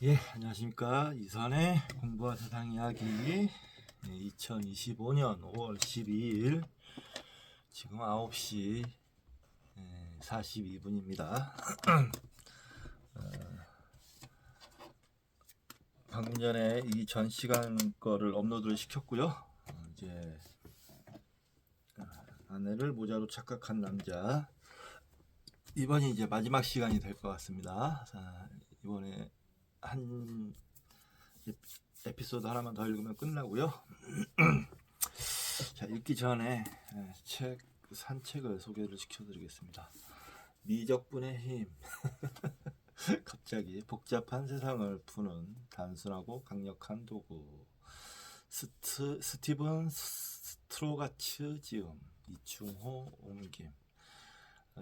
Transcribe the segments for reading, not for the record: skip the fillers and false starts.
예, 안녕하십니까. 이선의 공부와 세상 이야기 2025년 5월 12일 지금 9시 42분입니다. 방금 전에 이 전 시간 거를 업로드를 시켰고요. 이제 아내를 모자로 착각한 남자, 이번이 이제 마지막 시간이 될 것 같습니다. 자, 이번에 한 에피소드 하나만 더 읽으면 끝나고요. 자, 읽기 전에 산 책을 소개를 시켜드리겠습니다. 미적분의 힘. 갑자기 복잡한 세상을 푸는 단순하고 강력한 도구. 스티븐 스트로가츠 지음, 이충호 옮김.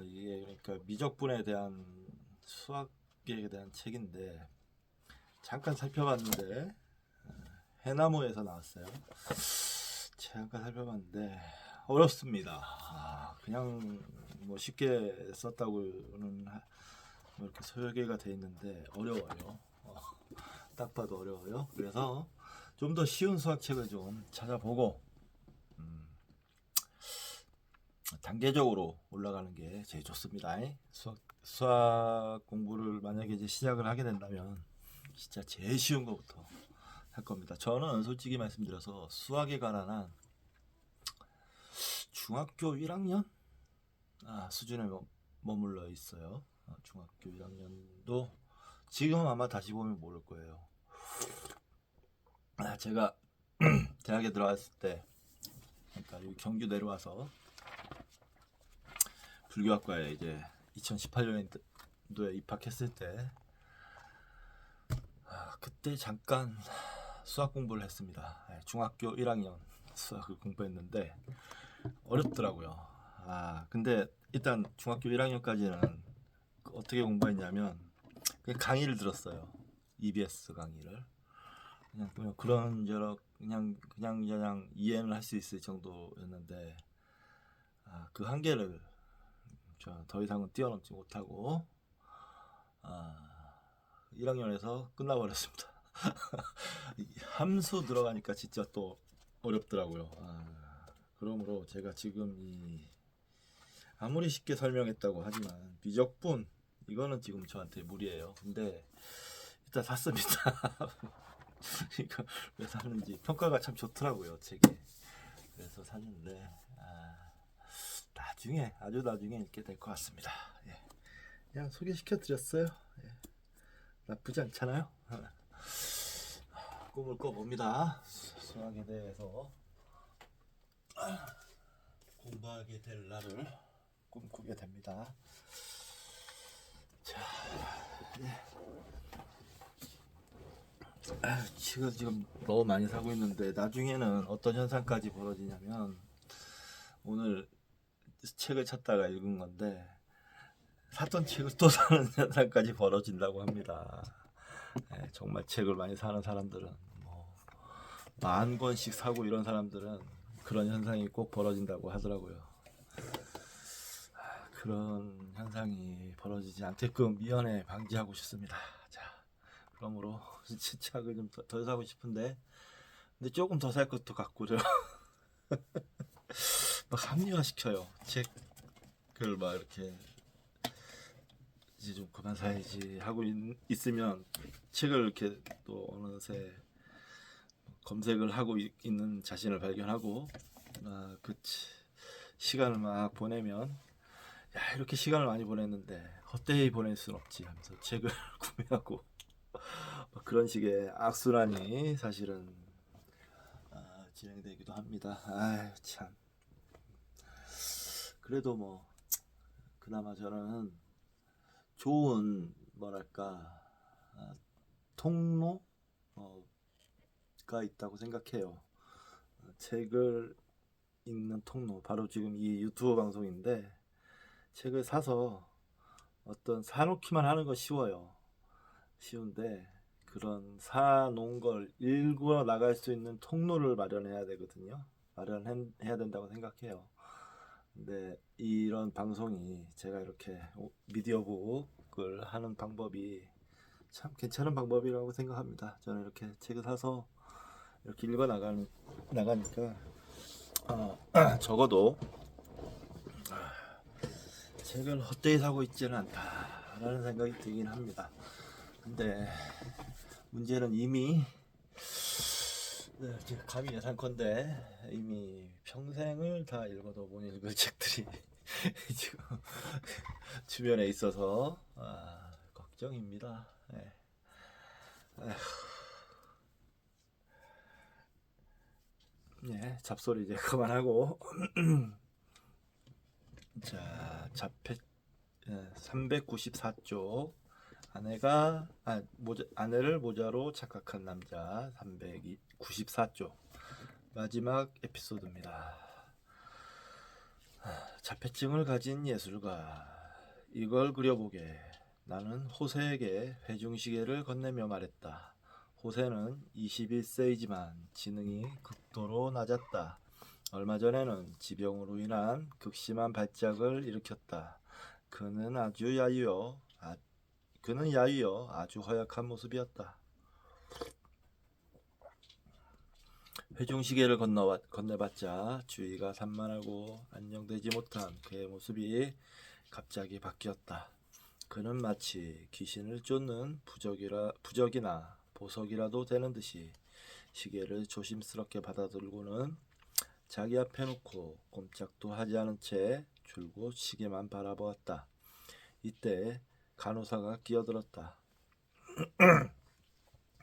이게 그러니까 미적분에 대한 수학에 대한 책인데 잠깐 살펴봤는데 해나무에서 나왔어요. 잠깐 살펴봤는데 어렵습니다. 그냥 뭐 쉽게 썼다고는 뭐 이렇게 소개가 돼 있는데 어려워요. 딱 봐도 어려워요. 그래서 좀 더 쉬운 수학책을 좀 찾아보고 단계적으로 올라가는 게 제일 좋습니다. 수학 공부를 만약에 이제 시작을 하게 된다면 진짜 제일 쉬운 것부터 할 겁니다. 저는 솔직히 말씀드려서 수학에 관한 한 중학교 1학년 수준에 머물러 있어요. 중학교 1학년도 지금 아마 다시 보면 모를 거예요. 제가 대학에 들어갔을 때, 그러니까 여기 경주 내려와서 불교학과에 이제 2018년도에 입학했을 때, 그때 잠깐 수학 공부를 했습니다. 중학교 1학년 수학을 공부했는데 어렵더라고요. 근데 일단 중학교 1학년까지는 어떻게 공부했냐면 그냥 강의를 들었어요. EBS 강의를. 그냥 그런저런 그냥 이해는 할 수 있을 정도였는데 그 한계를 더 이상은 뛰어넘지 못하고 1학년에서 끝나버렸습니다. 함수 들어가니까 진짜 또 어렵더라고요. 그러므로 제가 지금 아무리 쉽게 설명했다고 하지만 미적분 이거는 지금 저한테 무리예요. 근데 일단 샀습니다. 이거 왜 샀는지 평가가 참 좋더라고요, 책에. 그래서 샀는데 나중에 아주 나중에 읽게 될 것 같습니다. 그냥 소개시켜 드렸어요. 나쁘지 않잖아요. 꿈을 꿔봅니다. 수학에 대해서 공부하게 될 날을 꿈꾸게 됩니다. 자, 책을 지금 너무 많이 사고 있는데 나중에는 어떤 현상까지 벌어지냐면 오늘 책을 찾다가 읽은 건데 샀던 책을 또 사는 현상까지 벌어진다고 합니다. 정말 책을 많이 사는 사람들은 뭐 10,000권씩 사고 이런 사람들은 그런 현상이 꼭 벌어진다고 하더라고요. 그런 현상이 벌어지지 않게끔 미연에 방지하고 싶습니다. 자, 그러므로 책을 좀 더 사고 싶은데 근데 조금 더 살 것도 같고요. 막 합리화시켜요. 책을 막 이렇게 이제 좀 그만 사야지 하고 있으면 책을 이렇게 또 어느새 검색을 하고 있는 자신을 발견하고 그 시간을 막 보내면 이렇게 시간을 많이 보냈는데 헛되이 보낼 순 없지 하면서 책을 구매하고 그런 식의 악순환이 사실은 진행되기도 합니다. 참. 그래도 뭐 그나마 저는 좋은 뭐랄까 통로가 있다고 생각해요. 책을 읽는 통로, 바로 지금 이 유튜브 방송인데 책을 사서 어떤 사놓기만 하는 건 쉬운데 그런 사놓은 걸 읽어 나갈 수 있는 통로를 마련해야 되거든요. 마련해야 된다고 생각해요. 근데 이런 방송이 제가 이렇게 미디어북을 하는 방법이 참 괜찮은 방법이라고 생각합니다. 저는 이렇게 책을 사서 이렇게 읽어 나가니까 적어도 책을 헛되이 사고 있지는 않다라는 생각이 들긴 합니다. 근데 문제는 이미 지금 감히 예상컨대 이미 평생을 다 읽어도 못 읽을 책들이 지금 주변에 있어서 걱정입니다. 네. 네, 잡소리 이제 그만하고 자, 394쪽 아내를 모자로 착각한 남자 394쪽 마지막 에피소드입니다. 자폐증을 가진 예술가 이걸 그려보게. 나는 호세에게 회중시계를 건네며 말했다. 호세는 21세이지만 지능이 극도로 낮았다. 얼마 전에는 지병으로 인한 극심한 발작을 일으켰다. 그는 야위어 아주 허약한 모습이었다. 회중시계를 건네봤자 주위가 산만하고 안녕되지 못한 그의 모습이 갑자기 바뀌었다. 그는 마치 귀신을 쫓는 부적이나 보석이라도 되는 듯이 시계를 조심스럽게 받아들고는 자기 앞에 놓고 꼼짝도 하지 않은 채 줄곧 시계만 바라보았다. 이때 간호사가 끼어들었다.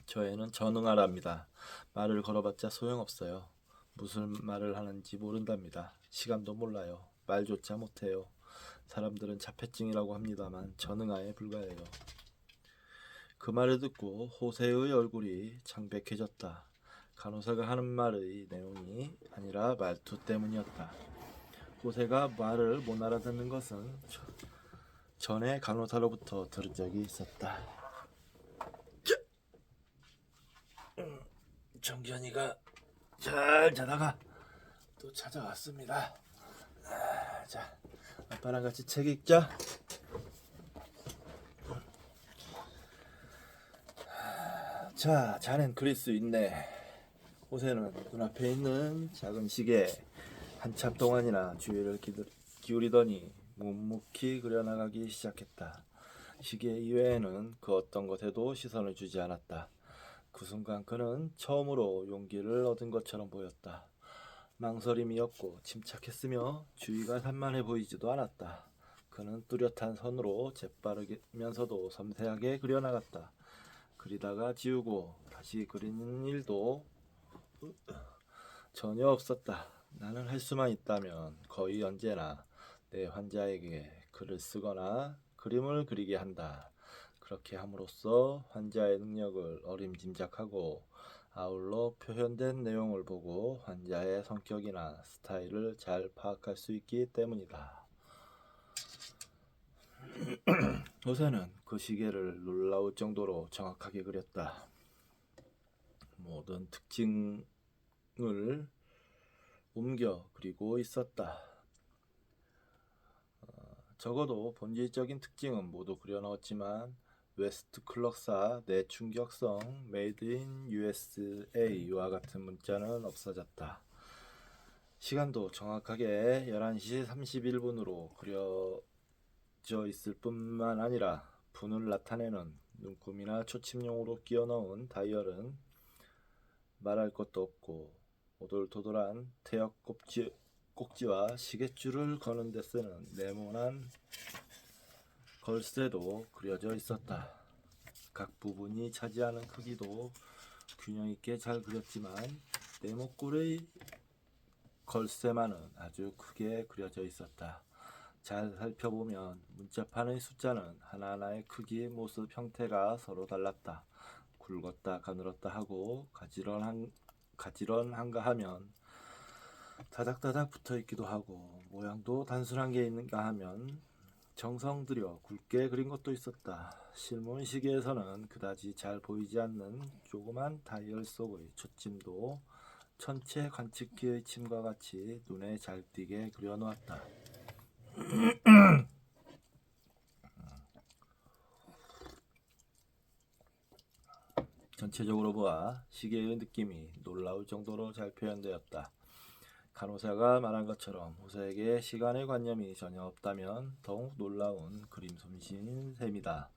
저 애는 전응하랍니다. 말을 걸어봤자 소용없어요. 무슨 말을 하는지 모른답니다. 시간도 몰라요. 말조차 못해요. 사람들은 자폐증이라고 합니다만 전응아에 불과해요. 그 말을 듣고 호세의 얼굴이 창백해졌다. 간호사가 하는 말의 내용이 아니라 말투 때문이었다. 호세가 말을 못 알아듣는 것은 전에 간호사로부터 들은 적이 있었다. 정견이가 잘 자다가 또 찾아왔습니다. 자, 아빠랑 같이 책 읽자. 자, 자넨 그릴 수 있네. 호세는 눈앞에 있는 작은 시계에 한참 동안이나 주의를 기울이더니 묵묵히 그려나가기 시작했다. 시계 이외에는 그 어떤 것에도 시선을 주지 않았다. 그 순간 그는 처음으로 용기를 얻은 것처럼 보였다. 망설임이었고 침착했으며 주위가 산만해 보이지도 않았다. 그는 뚜렷한 선으로 재빠르면서도 섬세하게 그려나갔다. 그리다가 지우고 다시 그리는 일도 전혀 없었다. 나는 할 수만 있다면 거의 언제나 내 환자에게 글을 쓰거나 그림을 그리게 한다. 그렇게 함으로써 환자의 능력을 어림짐작하고 아울러 표현된 내용을 보고 환자의 성격이나 스타일을 잘 파악할 수 있기 때문이다. 호세는 그 시계를 놀라울 정도로 정확하게 그렸다. 모든 특징을 옮겨 그리고 있었다. 적어도 본질적인 특징은 모두 그려넣었지만 웨스트 클럭사 내충격성 메이드 인 USA와 같은 문자는 없어졌다. 시간도 정확하게 11시 31분으로 그려져 있을 뿐만 아니라 분을 나타내는 눈금이나 초침용으로 끼워 넣은 다이얼은 말할 것도 없고 오돌토돌한 태엽 꼭지와 시계줄을 거는 데 쓰는 네모난 걸쇠도 그려져 있었다. 각 부분이 차지하는 크기도 균형 있게 잘 그렸지만 네모꼴의 걸쇠만은 아주 크게 그려져 있었다. 잘 살펴보면 문자판의 숫자는 하나하나의 크기, 모습, 형태가 서로 달랐다. 굵었다 가늘었다 하고 가지런한가 하면 다닥다닥 붙어있기도 하고 모양도 단순한 게 있는가 하면 정성 들여 굵게 그린 것도 있었다. 실물 시계에서는 그다지 잘 보이지 않는 조그만 다이얼 속의 초침도 천체 관측기의 침과 같이 눈에 잘 띄게 그려놓았다. 전체적으로 보아 시계의 느낌이 놀라울 정도로 잘 표현되었다. 간호사가 말한 것처럼 호세에게 시간의 관념이 전혀 없다면 더욱 놀라운 그림 솜씨인 셈이다.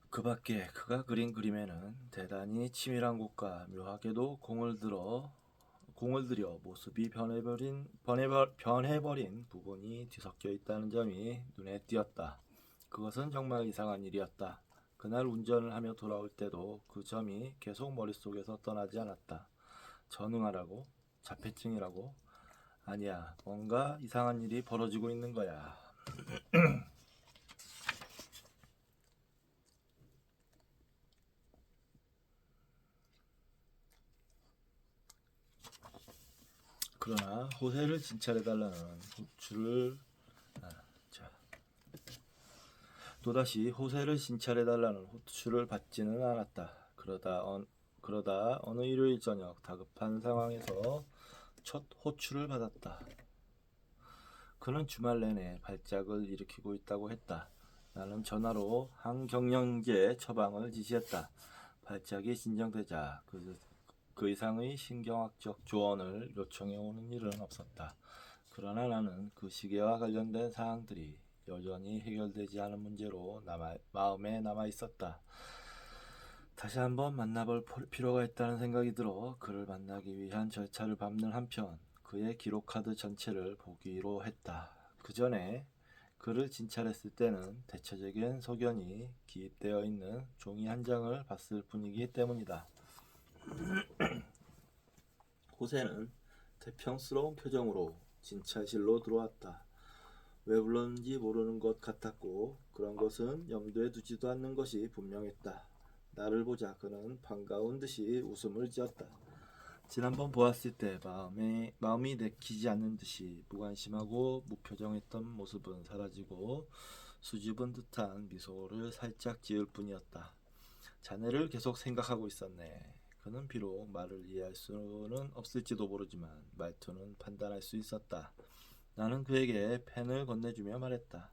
그 밖에 그가 그린 그림에는 대단히 치밀한 곳과 묘하게도 공을 들여 모습이 변해버린 부분이 뒤섞여 있다는 점이 눈에 띄었다. 그것은 정말 이상한 일이었다. 그날 운전을 하며 돌아올 때도 그 점이 계속 머릿속에서 떠나지 않았다. 전응하라고? 자폐증이라고? 아니야, 뭔가 이상한 일이 벌어지고 있는 거야. 그러나 호세를 진찰해달라는 호출을 또다시 호세를 진찰해달라는 호출을 받지는 않았다. 그러다 어느 일요일 저녁 다급한 상황에서 첫 호출을 받았다. 그는 주말 내내 발작을 일으키고 있다고 했다. 나는 전화로 항경련제 처방을 지시했다. 발작이 진정되자 그 이상의 신경학적 조언을 요청해 오는 일은 없었다. 그러나 나는 그 시계와 관련된 사항들이 여전히 해결되지 않은 문제로 마음에 남아 있었다. 다시 한번 만나볼 필요가 있다는 생각이 들어 그를 만나기 위한 절차를 밟는 한편 그의 기록카드 전체를 보기로 했다. 그 전에 그를 진찰했을 때는 대체적인 소견이 기입되어 있는 종이 한 장을 봤을 뿐이기 때문이다. 호세는 태평스러운 표정으로 진찰실로 들어왔다. 왜 불렀는지 모르는 것 같았고 그런 것은 염두에 두지도 않는 것이 분명했다. 나를 보자 그는 반가운 듯이 웃음을 지었다. 지난번 보았을 때 마음이 내키지 않는 듯이 무관심하고 무표정했던 모습은 사라지고 수줍은 듯한 미소를 살짝 지을 뿐이었다. 자네를 계속 생각하고 있었네. 그는 비록 말을 이해할 수는 없을지도 모르지만 말투는 판단할 수 있었다. 나는 그에게 펜을 건네주며 말했다.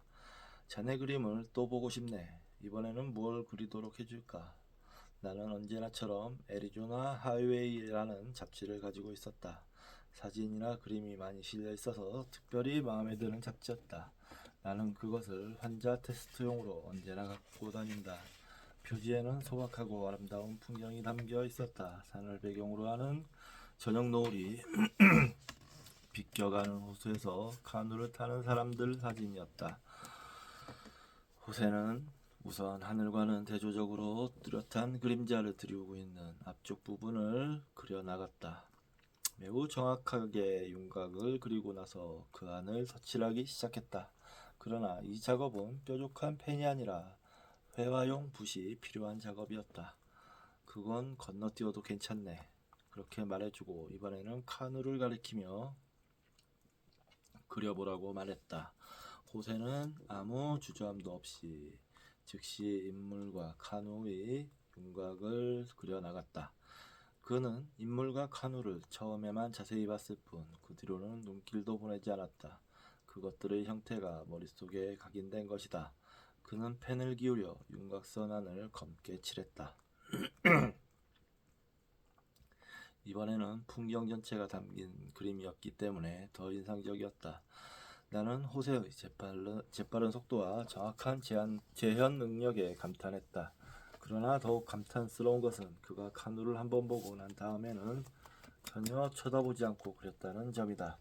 자네 그림을 또 보고 싶네. 이번에는 뭘 그리도록 해줄까? 나는 언제나처럼 애리조나 하이웨이라는 잡지를 가지고 있었다. 사진이나 그림이 많이 실려 있어서 특별히 마음에 드는 잡지였다. 나는 그것을 환자 테스트용으로 언제나 갖고 다닌다. 표지에는 소박하고 아름다운 풍경이 담겨 있었다. 산을 배경으로 하는 저녁 노을이 비껴가는 호수에서 카누를 타는 사람들 사진이었다. 호세는 우선 하늘과는 대조적으로 뚜렷한 그림자를 드리우고 있는 앞쪽 부분을 그려나갔다. 매우 정확하게 윤곽을 그리고 나서 그 안을 서칠하기 시작했다. 그러나 이 작업은 뾰족한 펜이 아니라 회화용 붓이 필요한 작업이었다. 그건 건너뛰어도 괜찮네. 그렇게 말해주고 이번에는 카누를 가리키며 그려보라고 말했다. 호세는 아무 주저함도 없이 즉시 인물과 카누의 윤곽을 그려나갔다. 그는 인물과 카누를 처음에만 자세히 봤을 뿐 그 뒤로는 눈길도 보내지 않았다. 그것들의 형태가 머릿속에 각인된 것이다. 그는 펜을 기울여 윤곽선 안을 검게 칠했다. 이번에는 풍경 전체가 담긴 그림이었기 때문에 더 인상적이었다. 나는 호세의 재빠른 속도와 정확한 재현 능력에 감탄했다. 그러나 더욱 감탄스러운 것은 그가 카누를 한번 보고 난 다음에는 전혀 쳐다보지 않고 그렸다는 점이다.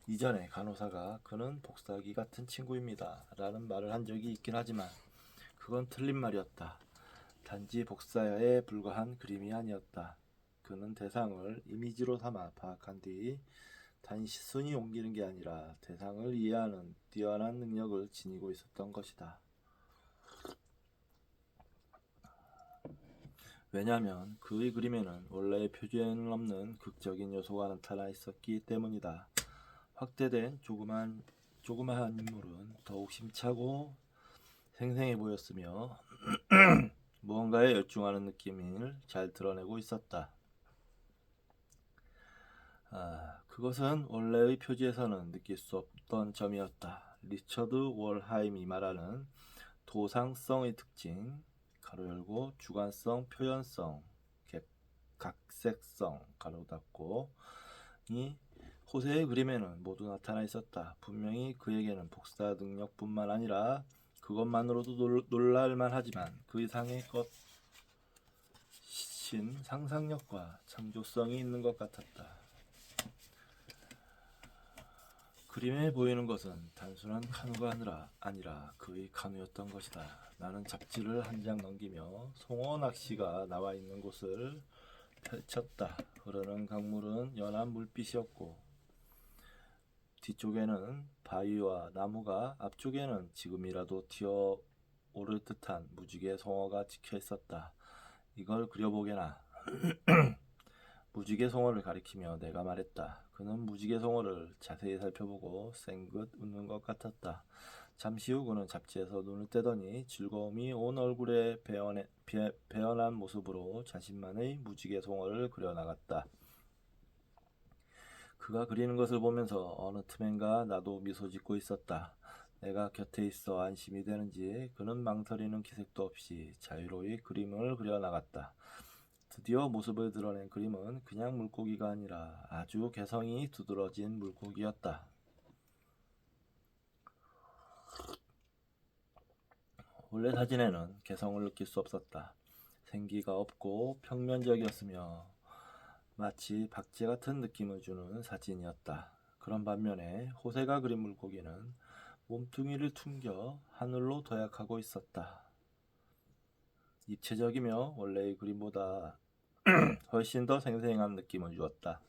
이전에 간호사가 그는 복사기 같은 친구입니다 라는 말을 한 적이 있긴 하지만 그건 틀린 말이었다. 단지 복사에 불과한 그림이 아니었다. 그는 대상을 이미지로 삼아 파악한 뒤 단순히 옮기는 게 아니라 대상을 이해하는 뛰어난 능력을 지니고 있었던 것이다. 왜냐하면 그의 그림에는 원래의 표지에는 없는 극적인 요소가 나타나 있었기 때문이다. 확대된 조그마한 인물은 더욱 심차고 생생해 보였으며 무언가에 열중하는 느낌을 잘 드러내고 있었다. 그것은 원래의 표지에서는 느낄 수 없던 점이었다. 리처드 월하임이 말하는 도상성의 특징, 가로 열고 주관성, 표현성, 각색성 가로 닫고 이 호세의 그림에는 모두 나타나 있었다. 분명히 그에게는 복사 능력뿐만 아니라 그것만으로도 놀랄만 하지만 그 이상의 것인 상상력과 창조성이 있는 것 같았다. 그림에 보이는 것은 단순한 카누가 아니라 그의 카누였던 것이다. 나는 잡지를 한 장 넘기며 송어 낚시가 나와 있는 곳을 펼쳤다. 흐르는 강물은 연한 물빛이었고 뒤쪽에는 바위와 나무가, 앞쪽에는 지금이라도 튀어오를 듯한 무지개 송어가 찍혀 있었다. 이걸 그려보게나. 무지개 송어를 가리키며 내가 말했다. 그는 무지개 송어를 자세히 살펴보고 쌩긋 웃는 것 같았다. 잠시 후 그는 잡지에서 눈을 떼더니 즐거움이 온 얼굴에 배어난 모습으로 자신만의 무지개 송어를 그려나갔다. 그가 그리는 것을 보면서 어느 틈엔가 나도 미소 짓고 있었다. 내가 곁에 있어 안심이 되는지 그는 망설이는 기색도 없이 자유로이 그림을 그려나갔다. 드디어 모습을 드러낸 그림은 그냥 물고기가 아니라 아주 개성이 두드러진 물고기였다. 원래 사진에는 개성을 느낄 수 없었다. 생기가 없고 평면적이었으며 마치 박제 같은 느낌을 주는 사진이었다. 그런 반면에 호세가 그린 물고기는 몸뚱이를 퉁겨 하늘로 도약하고 있었다. 입체적이며 원래의 그림보다 훨씬 더 생생한 느낌을 주었다.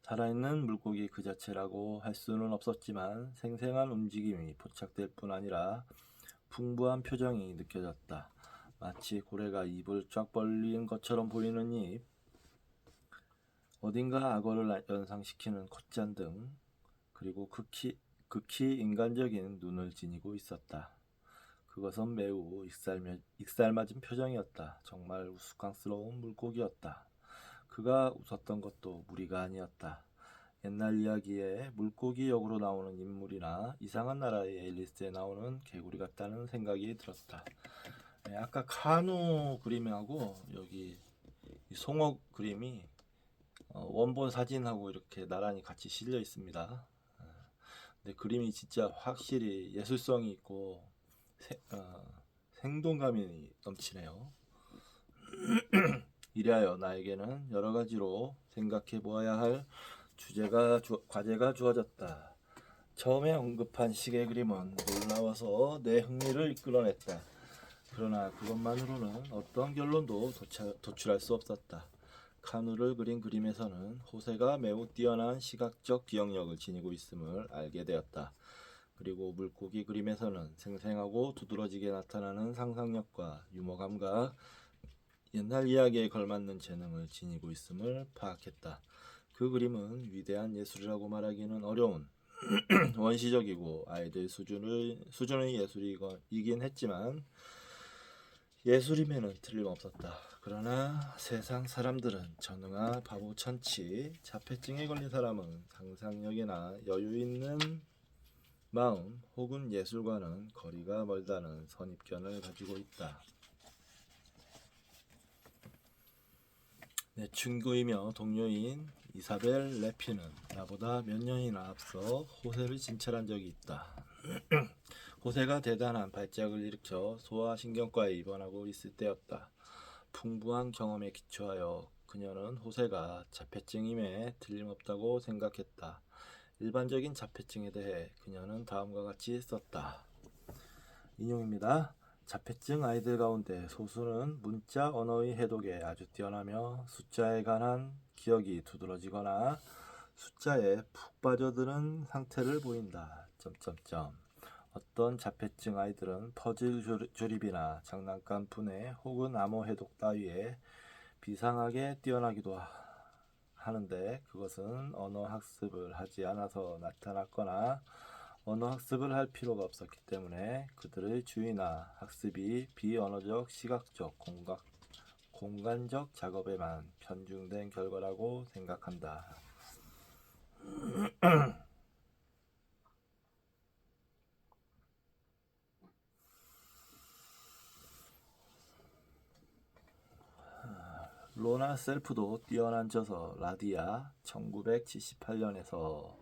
살아있는 물고기 그 자체라고 할 수는 없었지만 생생한 움직임이 포착될 뿐 아니라 풍부한 표정이 느껴졌다. 마치 고래가 입을 쫙 벌린 것처럼 보이는 입, 어딘가 악어를 연상시키는 콧잔 등, 그리고 극히 인간적인 눈을 지니고 있었다. 그것은 매우 익살맞은 표정이었다. 정말 우스꽝스러운 물고기였다. 그가 웃었던 것도 무리가 아니었다. 옛날 이야기에 물고기 역으로 나오는 인물이나 이상한 나라의 앨리스에 나오는 개구리 같다는 생각이 들었다. 네, 아까 카누 그림하고 여기 송어 그림이 원본 사진하고 이렇게 나란히 같이 실려 있습니다. 근데 그림이 진짜 확실히 예술성이 있고 생동감이 넘치네요. 이리하여 나에게는 여러 가지로 생각해 보아야 할 과제가 주어졌다. 처음에 언급한 시계 그림은 놀라워서 내 흥미를 이끌어냈다. 그러나 그것만으로는 어떤 결론도 도출할 수 없었다. 카누를 그린 그림에서는 호세가 매우 뛰어난 시각적 기억력을 지니고 있음을 알게 되었다. 그리고 물고기 그림에서는 생생하고 두드러지게 나타나는 상상력과 유머 감각, 옛날 이야기에 걸맞는 재능을 지니고 있음을 파악했다. 그 그림은 위대한 예술이라고 말하기는 어려운 원시적이고 아이들 수준의 예술이긴 했지만 예술임에는 틀림없었다. 그러나 세상 사람들은 전능한 바보천치, 자폐증에 걸린 사람은 상상력이나 여유 있는 마음 혹은 예술과는 거리가 멀다는 선입견을 가지고 있다. 내 친구이며 동료인 이사벨 레피는 나보다 몇 년이나 앞서 호세를 진찰한 적이 있다. 호세가 대단한 발작을 일으켜 소아신경과에 입원하고 있을 때였다. 풍부한 경험에 기초하여 그녀는 호세가 자폐증임에 틀림없다고 생각했다. 일반적인 자폐증에 대해 그녀는 다음과 같이 썼다. 인용입니다. 자폐증 아이들 가운데 소수는 문자 언어의 해독에 아주 뛰어나며 숫자에 관한 기억이 두드러지거나 숫자에 푹 빠져드는 상태를 보인다. 어떤 자폐증 아이들은 퍼즐 조립이나 장난감 분해 혹은 암호 해독 따위에 비상하게 뛰어나기도 하는데 그것은 언어 학습을 하지 않아서 나타났거나 언어 학습을 할 필요가 없었기 때문에 그들의 주의나 학습이 비언어적, 시각적, 공간적 작업에만 편중된 결과라고 생각한다. 로나 셀프도 뛰어난 저서 라디아 1978년에서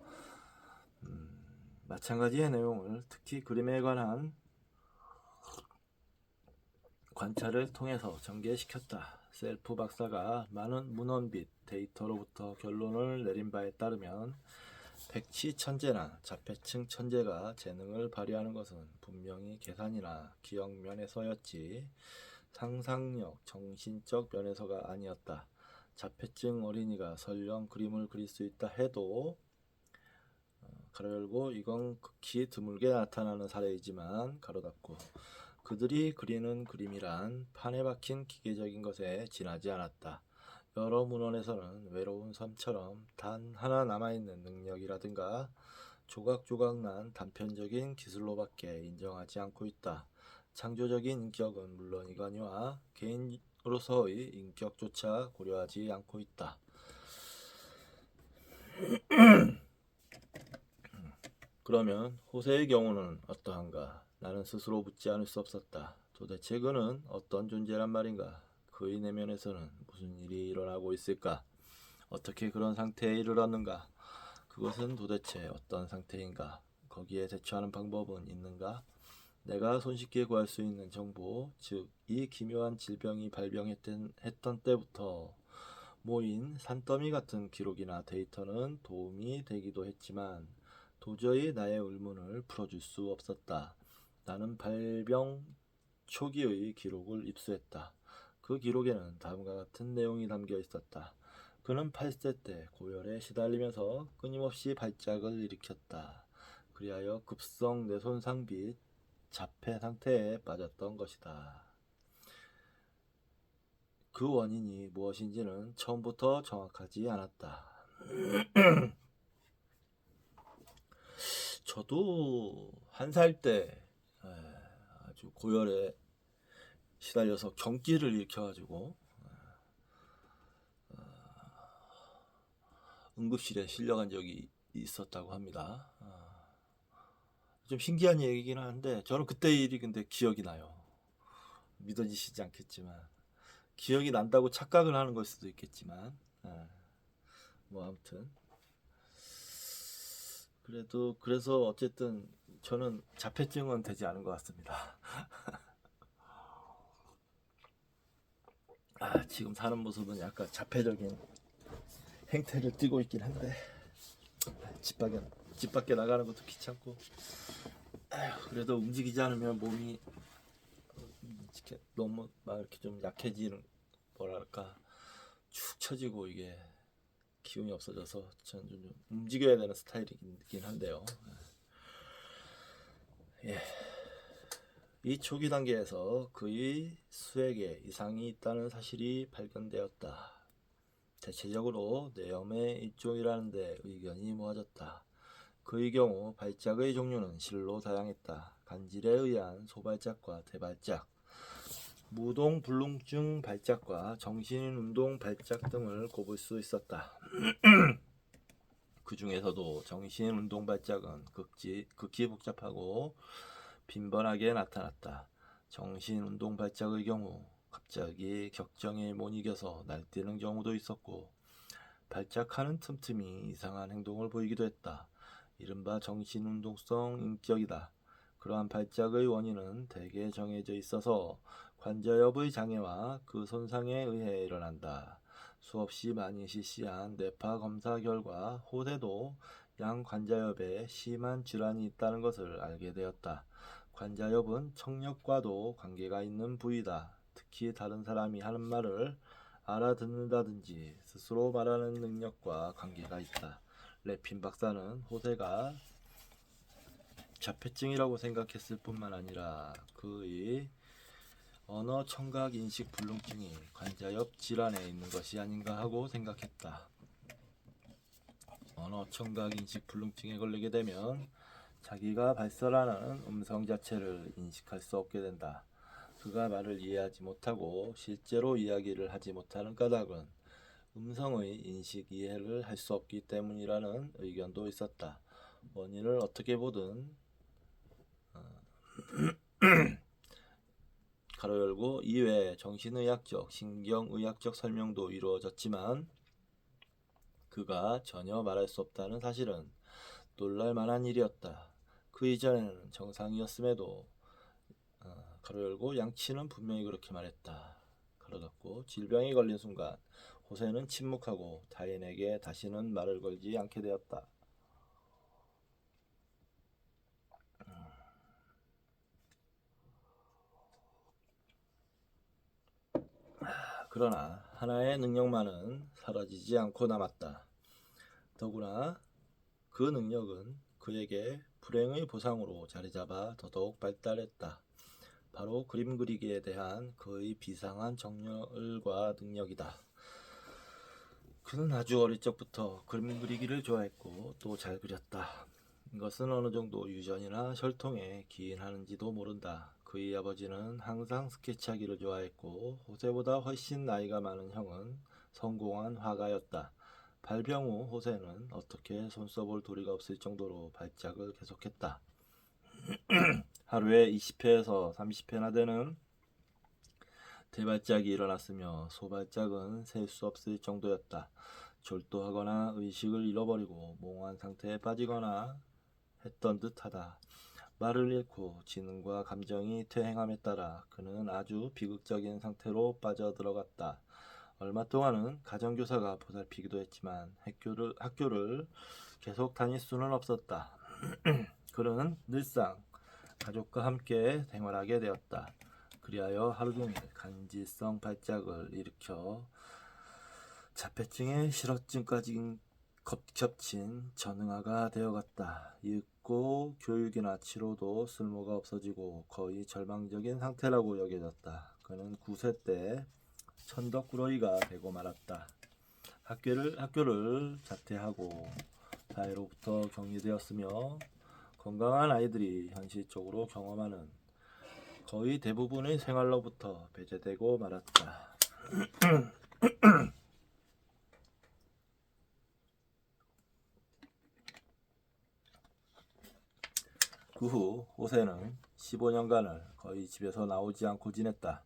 마찬가지의 내용을 특히 그림에 관한 관찰을 통해서 전개시켰다. 셀프 박사가 많은 문헌빛 데이터로부터 결론을 내린 바에 따르면 백치 천재나 자폐층 천재가 재능을 발휘하는 것은 분명히 계산이나 기억 면에서였지 상상력, 정신적 면에서가 아니었다. 자폐증 어린이가 설령 그림을 그릴 수 있다 해도 가로 열고 이건 극히 드물게 나타나는 사례이지만 가로 닫고 그들이 그리는 그림이란 판에 박힌 기계적인 것에 지나지 않았다. 여러 문헌에서는 외로운 섬처럼 단 하나 남아있는 능력이라든가 조각조각 난 단편적인 기술로밖에 인정하지 않고 있다. 창조적인 인격은 물론이거니와 개인으로서의 인격조차 고려하지 않고 있다. 그러면 호세의 경우는 어떠한가? 나는 스스로 묻지 않을 수 없었다. 도대체 그는 어떤 존재란 말인가? 그의 내면에서는 무슨 일이 일어나고 있을까? 어떻게 그런 상태에 이르렀는가? 그것은 도대체 어떤 상태인가? 거기에 대처하는 방법은 있는가? 내가 손쉽게 구할 수 있는 정보, 즉 이 기묘한 질병이 발병했던 때부터 모인 산더미 같은 기록이나 데이터는 도움이 되기도 했지만 도저히 나의 의문을 풀어줄 수 없었다. 나는 발병 초기의 기록을 입수했다. 그 기록에는 다음과 같은 내용이 담겨 있었다. 그는 8세 때 고열에 시달리면서 끊임없이 발작을 일으켰다. 그리하여 급성 뇌손상 및 자폐 상태에 빠졌던 것이다. 그 원인이 무엇인지는 처음부터 정확하지 않았다. 저도 1살 때 아주 고열에 시달려서 경기를 일으켜가지고 응급실에 실려간 적이 있었다고 합니다. 좀 신기한 얘기긴 한데 저는 그때 일이 근데 기억이 나요. 믿어지시지 않겠지만 기억이 난다고 착각을 하는 걸 수도 있겠지만 뭐 아무튼 그래서 어쨌든 저는 자폐증은 되지 않은 것 같습니다. 지금 사는 모습은 약간 자폐적인 행태를 띠고 있긴 한데 집 밖에 나가는 것도 귀찮고 그래도 움직이지 않으면 몸이 너무 막 이렇게 좀 약해지는 뭐랄까 축 처지고 이게 기운이 없어져서 저는 좀 움직여야 되는 스타일이긴 한데요. 예. 이 초기 단계에서 그의 수액에 이상이 있다는 사실이 발견되었다. 대체적으로 뇌염의 일종이라는 데 의견이 모아졌다. 그의 경우 발작의 종류는 실로 다양했다. 간질에 의한 소발작과 대발작, 무동불능증 발작과 정신운동 발작 등을 꼽을 수 있었다. 그 중에서도 정신운동 발작은 극히 복잡하고 빈번하게 나타났다. 정신운동 발작의 경우 갑자기 격정에 못 이겨서 날뛰는 경우도 있었고 발작하는 틈틈이 이상한 행동을 보이기도 했다. 이른바 정신운동성 인격이다. 그러한 발작의 원인은 대개 정해져 있어서 관자엽의 장애와 그 손상에 의해 일어난다. 수없이 많이 실시한 뇌파 검사 결과 호세도 양 관자엽에 심한 질환이 있다는 것을 알게 되었다. 관자엽은 청력과도 관계가 있는 부위다. 특히 다른 사람이 하는 말을 알아듣는다든지 스스로 말하는 능력과 관계가 있다. 레핀 박사는 호세가 자폐증이라고 생각했을 뿐만 아니라 그의 언어 청각 인식 불능증이 관자엽 질환에 있는 것이 아닌가 하고 생각했다. 언어 청각 인식 불능증에 걸리게 되면 자기가 발설하는 음성 자체를 인식할 수 없게 된다. 그가 말을 이해하지 못하고 실제로 이야기를 하지 못하는 까닭은 음성의 인식 이해를 할 수 없기 때문이라는 의견도 있었다. 원인을 어떻게 보든 가로 열고 이외에 정신의학적, 신경의학적 설명도 이루어졌지만 그가 전혀 말할 수 없다는 사실은 놀랄 만한 일이었다. 그 이전에는 정상이었음에도 가로 열고 양치는 분명히 그렇게 말했다. 가로 닫고 질병에 걸린 순간 호세는 침묵하고 타인에게 다시는 말을 걸지 않게 되었다. 그러나 하나의 능력만은 사라지지 않고 남았다. 더구나 그 능력은 그에게 불행의 보상으로 자리잡아 더더욱 발달했다. 바로 그림 그리기에 대한 그의 비상한 정열과 능력이다. 그는 아주 어릴 적부터 그림 그리기를 좋아했고 또 잘 그렸다. 이것은 어느 정도 유전이나 혈통에 기인하는지도 모른다. 그의 아버지는 항상 스케치하기를 좋아했고 호세보다 훨씬 나이가 많은 형은 성공한 화가였다. 발병 후 호세는 어떻게 손 써볼 도리가 없을 정도로 발작을 계속했다. 하루에 20회에서 30회나 되는 대발작이 일어났으며 소발작은 셀 수 없을 정도였다. 졸도하거나 의식을 잃어버리고 몽환 상태에 빠지거나 했던 듯하다. 말을 잃고 지능과 감정이 퇴행함에 따라 그는 아주 비극적인 상태로 빠져들어갔다. 얼마 동안은 가정교사가 보살피기도 했지만 학교를 계속 다닐 수는 없었다. 그는 늘상 가족과 함께 생활하게 되었다. 그리하여 하루 종일 간질성 발작을 일으켜 자폐증에 실어증까지 겹친 전응아가 되어갔다. 읽고 교육이나 치료도 쓸모가 없어지고 거의 절망적인 상태라고 여겨졌다. 그는 9세 때 천덕꾸러기가 되고 말았다. 학교를 자퇴하고 사회로부터 격리되었으며 건강한 아이들이 현실적으로 경험하는 거의 대부분의 생활로부터 배제되고 말았다. 그 후 호세는 15년간을 거의 집에서 나오지 않고 지냈다.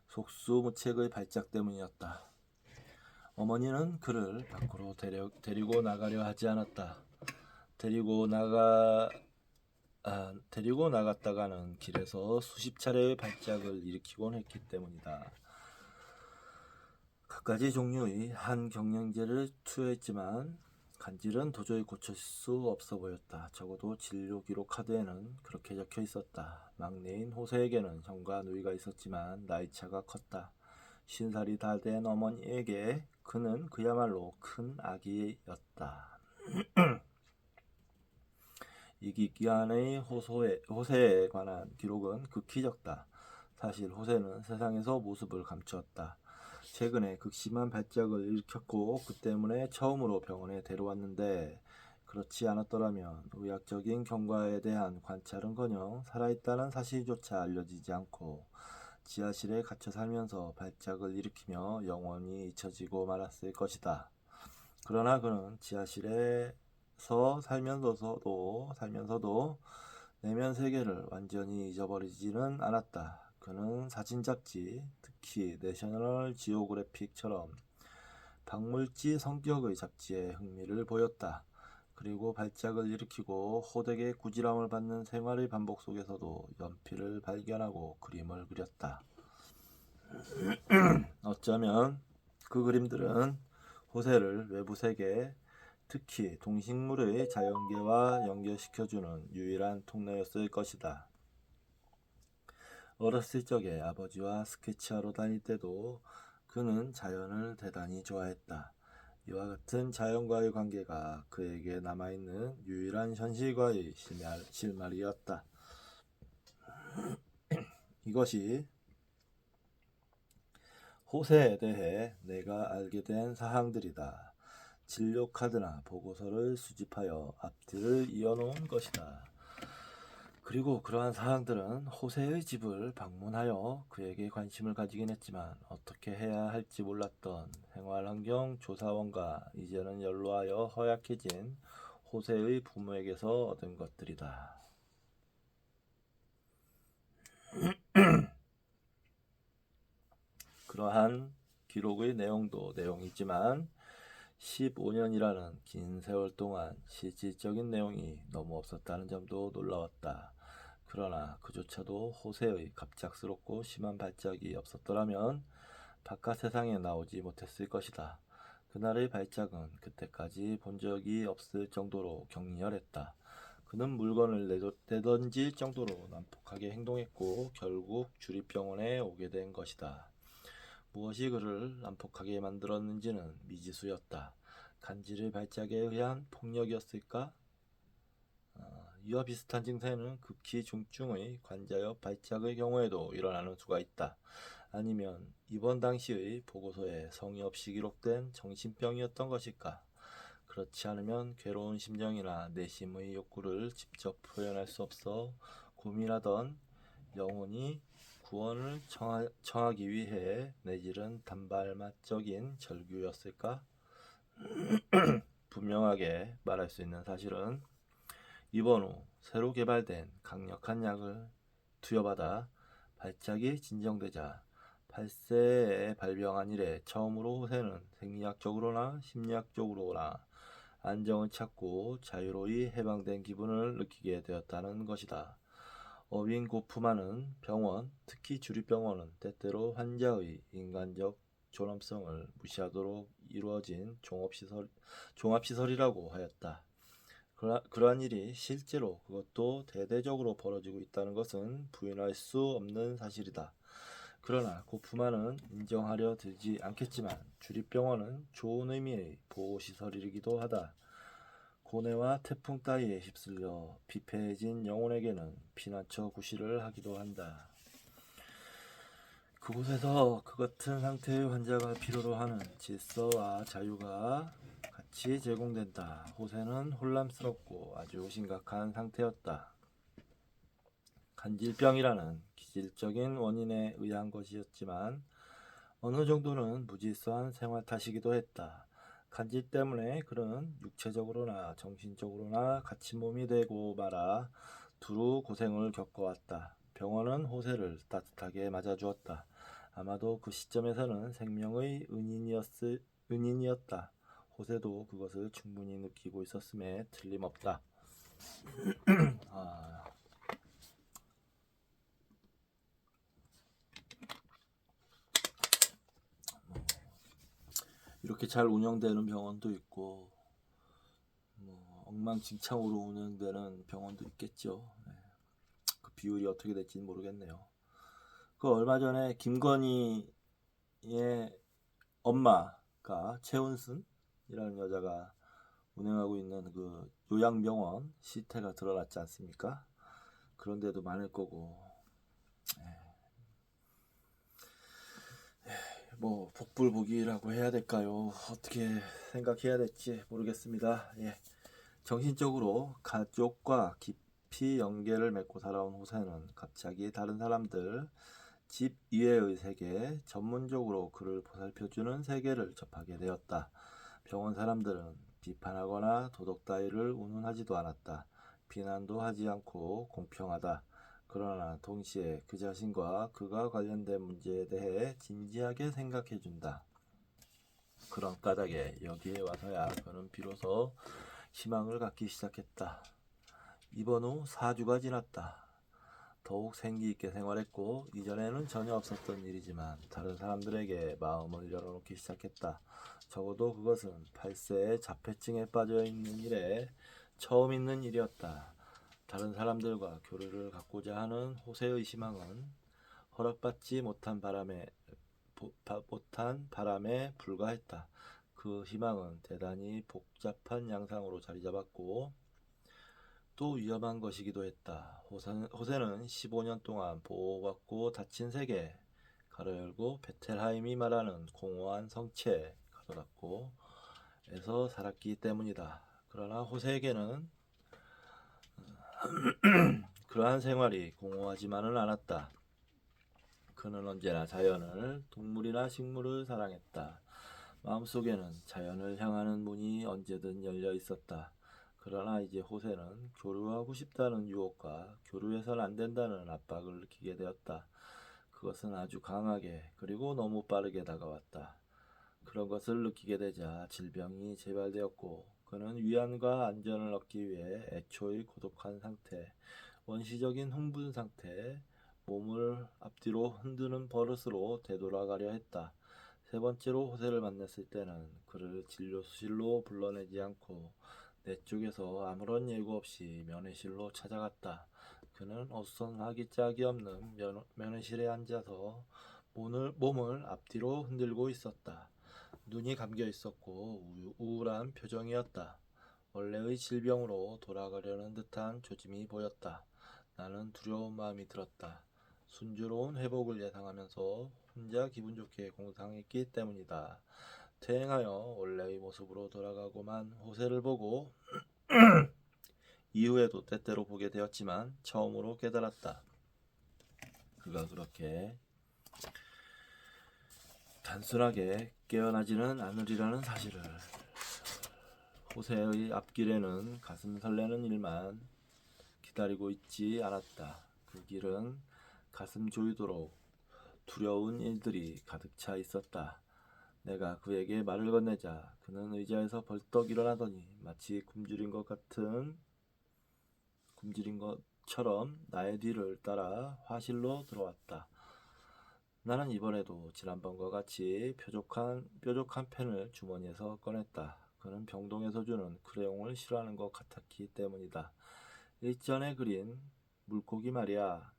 속수무책의 발작 때문이었다. 어머니는 그를 밖으로 데리고 나가려 하지 않았다. 데리고 나갔다가는 길에서 수십 차례의 발작을 일으키곤 했기 때문이다. 갖가지 종류의 한경량제를 투여했지만 간질은 도저히 고칠 수 없어 보였다. 적어도 진료 기록 카드에는 그렇게 적혀 있었다. 막내인 호세에게는 형과 누이가 있었지만 나이차가 컸다. 50살이 다 된 어머니에게 그는 그야말로 큰 아기였다. 이 기간의 호세에 관한 기록은 극히 적다. 사실 호세는 세상에서 모습을 감추었다. 최근에 극심한 발작을 일으켰고 그 때문에 처음으로 병원에 데려왔는데 그렇지 않았더라면 의학적인 경과에 대한 관찰은커녕 살아있다는 사실조차 알려지지 않고 지하실에 갇혀 살면서 발작을 일으키며 영원히 잊혀지고 말았을 것이다. 그러나 그는 지하실에서 살면서도 내면 세계를 완전히 잊어버리지는 않았다. 그는 사진 잡지, 특히 내셔널 지오그래픽처럼 박물지 성격의 잡지에 흥미를 보였다. 그리고 발작을 일으키고 호되게 구지람을 받는 생활의 반복 속에서도 연필을 발견하고 그림을 그렸다. 어쩌면 그 그림들은 호세를 외부 세계, 특히 동식물의 자연계와 연결시켜주는 유일한 통로였을 것이다. 어렸을 적에 아버지와 스케치하러 다닐 때도 그는 자연을 대단히 좋아했다. 이와 같은 자연과의 관계가 그에게 남아있는 유일한 현실과의 실마리였다. 이것이 호세에 대해 내가 알게 된 사항들이다. 진료 카드나 보고서를 수집하여 앞뒤를 이어놓은 것이다. 그리고 그러한 사항들은 호세의 집을 방문하여 그에게 관심을 가지긴 했지만 어떻게 해야 할지 몰랐던 생활환경 조사원과 이제는 연로하여 허약해진 호세의 부모에게서 얻은 것들이다. 그러한 기록의 내용도 내용이지만 15년이라는 긴 세월 동안 실질적인 내용이 너무 없었다는 점도 놀라웠다. 그러나 그조차도 호세의 갑작스럽고 심한 발작이 없었더라면 바깥 세상에 나오지 못했을 것이다. 그날의 발작은 그때까지 본 적이 없을 정도로 격렬했다. 그는 물건을 내던질 정도로 난폭하게 행동했고 결국 주립병원에 오게 된 것이다. 무엇이 그를 난폭하게 만들었는지는 미지수였다. 간질의 발작에 의한 폭력이었을까? 이와 비슷한 증세는 극히 중증의 관자엽 발작의 경우에도 일어나는 수가 있다. 아니면 입원 당시의 보고서에 성의 없이 기록된 정신병이었던 것일까? 그렇지 않으면 괴로운 심정이나 내심의 욕구를 직접 표현할 수 없어 고민하던 영혼이 구원을 청하기 위해 내지른 단발맛적인 절규였을까? 분명하게 말할 수 있는 사실은 입원 후 새로 개발된 강력한 약을 투여받아 발작이 진정되자 8세에 발병한 이래 처음으로 호세는 생리학적으로나 심리학적으로나 안정을 찾고 자유로이 해방된 기분을 느끼게 되었다는 것이다. 어윈 고프만은 병원, 특히 주립병원은 때때로 환자의 인간적 존엄성을 무시하도록 이루어진 종합시설이라고 하였다. 그러한 일이 실제로 그것도 대대적으로 벌어지고 있다는 것은 부인할 수 없는 사실이다. 그러나 고프만은 인정하려 들지 않겠지만 주립병원은 좋은 의미의 보호시설이기도 하다. 고뇌와 태풍 따위에 휩쓸려 피폐해진 영혼에게는 피난처 구실을 하기도 한다. 그곳에서 그 같은 상태의 환자가 필요로 하는 질서와 자유가 같이 제공된다. 호세는 혼란스럽고 아주 심각한 상태였다. 간질병이라는 기질적인 원인에 의한 것이었지만 어느 정도는 무질서한 생활 탓이기도 했다. 간질 때문에 그는 육체적으로나 정신적으로나 갇힌 몸이 되고 말아 두루 고생을 겪어왔다. 병원은 호세를 따뜻하게 맞아주었다. 아마도 그 시점에서는 생명의 은인이었다. 호세도 그것을 충분히 느끼고 있었음에 틀림없다. 이렇게 잘 운영되는 병원도 있고 엉망진창으로 운영되는 병원도 있겠죠. 그 비율이 어떻게 될지는 모르겠네요. 그 얼마 전에 김건희의 엄마가 최은순이라는 여자가 운영하고 있는 그 요양병원 실태가 드러났지 않습니까? 그런데도 많을 거고 뭐 복불복이라고 해야 될까요? 어떻게 생각해야 될지 모르겠습니다. 정신적으로 가족과 깊이 연계를 맺고 살아온 호세는 갑자기 다른 사람들, 집 이외의 세계, 전문적으로 그를 보살펴주는 세계를 접하게 되었다. 병원 사람들은 비판하거나 도덕 따위를 운운하지도 않았다. 비난도 하지 않고 공평하다. 그러나 동시에 그 자신과 그가 관련된 문제에 대해 진지하게 생각해준다. 그런 까닭에 여기에 와서야 그는 비로소 희망을 갖기 시작했다. 입원 후 4주가 지났다. 더욱 생기있게 생활했고 이전에는 전혀 없었던 일이지만 다른 사람들에게 마음을 열어놓기 시작했다. 적어도 그것은 8세의 자폐증에 빠져있는 일에 처음 있는 일이었다. 다른 사람들과 교류를 갖고자 하는 호세의 희망은 허락받지 못한 바람에 불과했다. 그 희망은 대단히 복잡한 양상으로 자리잡았고 또 위험한 것이기도 했다. 호세는 15년 동안 보호받고 닫힌 세계 가로열고 베텔하임이 말하는 공허한 성체 가로닫고 에서 살았기 때문이다. 그러나 호세에게는 그러한 생활이 공허하지만은 않았다. 그는 언제나 자연을, 동물이나 식물을 사랑했다. 마음속에는 자연을 향하는 문이 언제든 열려 있었다. 그러나 이제 호세는 교류하고 싶다는 유혹과 교류해서는 안 된다는 압박을 느끼게 되었다. 그것은 아주 강하게 그리고 너무 빠르게 다가왔다. 그런 것을 느끼게 되자 질병이 재발되었고 그는 위안과 안전을 얻기 위해 애초의 고독한 상태, 원시적인 흥분 상태, 몸을 앞뒤로 흔드는 버릇으로 되돌아가려 했다. 세 번째로 호세를 만났을 때는 그를 진료실로 불러내지 않고 내 쪽에서 아무런 예고 없이 면회실로 찾아갔다. 그는 어수선하기 짝이 없는 면회실에 앉아서 몸을 앞뒤로 흔들고 있었다. 눈이 감겨 있었고 우울한 표정이었다. 원래의 질병으로 돌아가려는 듯한 조짐이 보였다. 나는 두려운 마음이 들었다. 순조로운 회복을 예상하면서 혼자 기분 좋게 공상했기 때문이다. 퇴행하여 원래의 모습으로 돌아가고만 호세를 보고 이후에도 때때로 보게 되었지만 처음으로 깨달았다. 그가 그렇게 단순하게 깨어나지는 않으리라는 사실을. 호세의 앞길에는 가슴 설레는 일만 기다리고 있지 않았다. 그 길은 가슴 조이도록 두려운 일들이 가득 차 있었다. 내가 그에게 말을 건네자 그는 의자에서 벌떡 일어나더니 마치 굶주린 것처럼 나의 뒤를 따라 화실로 들어왔다. 나는 이번에도 지난번과 같이 뾰족한 펜을 주머니에서 꺼냈다. 그는 병동에서 주는 크레용을 싫어하는 것 같았기 때문이다. 일전에 그린 물고기 말이야.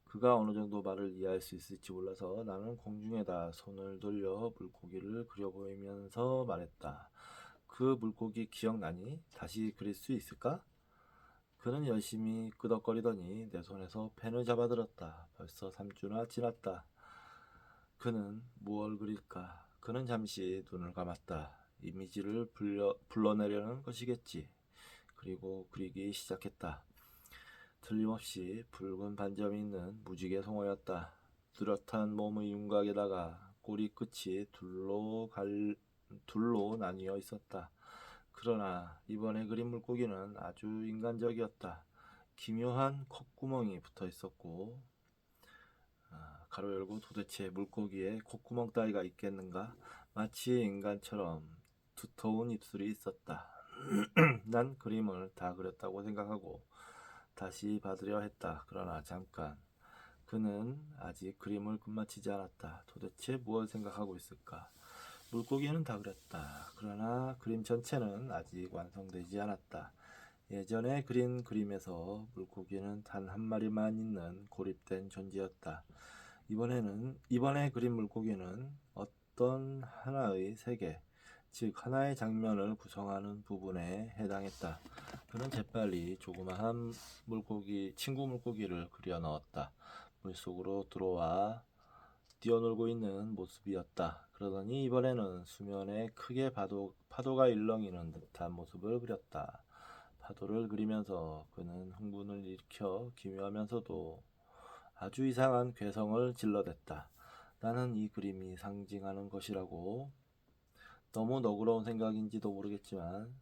그가 어느 정도 말을 이해할 수 있을지 몰라서 나는 공중에다 손을 돌려 물고기를 그려 보이면서 말했다. 그 물고기 기억나니? 다시 그릴 수 있을까? 그는 열심히 끄덕거리더니 내 손에서 펜을 잡아들었다. 벌써 3주나 지났다. 그는 무얼 그릴까? 그는 잠시 눈을 감았다. 이미지를 불러내려는 것이겠지. 그리고 그리기 시작했다. 틀림없이 붉은 반점이 있는 무지개 송어였다. 뚜렷한 몸의 윤곽에다가 꼬리 끝이 둘로 나뉘어 있었다. 그러나 이번에 그린 물고기는 아주 인간적이었다. 기묘한 콧구멍이 붙어 있었고 가로 열고 도대체 물고기에 콧구멍 따위가 있겠는가? 마치 인간처럼 두터운 입술이 있었다. 난 그림을 다 그렸다고 생각하고 다시 받으려 했다. 그러나 잠깐. 그는 아직 그림을 끝마치지 않았다. 도대체 무엇을 생각하고 있을까? 물고기는 다 그렸다. 그러나 그림 전체는 아직 완성되지 않았다. 예전에 그린 그림에서 물고기는 단 한 마리만 있는 고립된 존재였다. 이번에 그린 물고기는 어떤 하나의 세계, 즉 하나의 장면을 구성하는 부분에 해당했다. 그는 재빨리 조그마한 친구 물고기를 그려 넣었다. 물속으로 들어와 뛰어놀고 있는 모습이었다. 그러더니 이번에는 수면에 크게 파도가 일렁이는 듯한 모습을 그렸다. 파도를 그리면서 그는 흥분을 일으켜 기묘하면서도 아주 이상한 괴성을 질러댔다. 나는 이 그림이 상징하는 것이라고 너무 너그러운 생각인지도 모르겠지만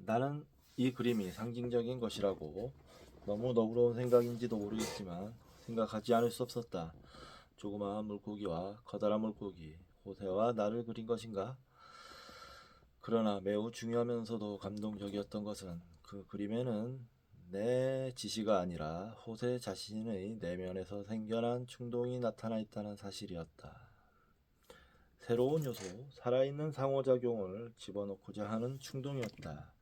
나는 이 그림이 상징적인 것이라고 너무 너그러운 생각인지도 모르겠지만 생각하지 않을 수 없었다. 조그마한 물고기와 커다란 물고기, 호세와 나를 그린 것인가? 그러나 매우 중요하면서도 감동적이었던 것은 그 그림에는 내 지시가 아니라 호세 자신의 내면에서 생겨난 충동이 나타나 있다는 사실이었다. 새로운 요소, 살아있는 상호작용을 집어넣고자 하는 충동이었다.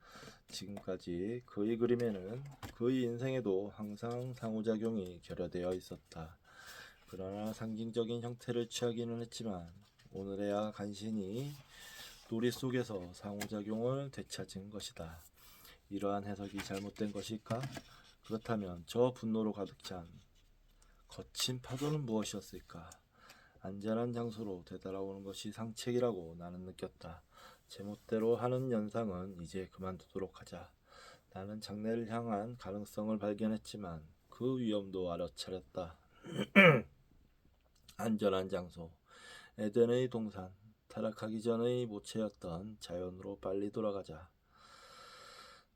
지금까지 그의 그림에는 그의 인생에도 항상 상호작용이 결여되어 있었다. 그러나 상징적인 형태를 취하기는 했지만 오늘에야 간신히 놀이 속에서 상호작용을 되찾은 것이다. 이러한 해석이 잘못된 것일까? 그렇다면 저 분노로 가득 찬 거친 파도는 무엇이었을까? 안전한 장소로 되돌아오는 것이 상책이라고 나는 느꼈다. 제멋대로 하는 연상은 이제 그만두도록 하자. 나는 장래를 향한 가능성을 발견했지만 그 위험도 알아차렸다. 안전한 장소, 에덴의 동산, 타락하기 전의 모체였던 자연으로 빨리 돌아가자.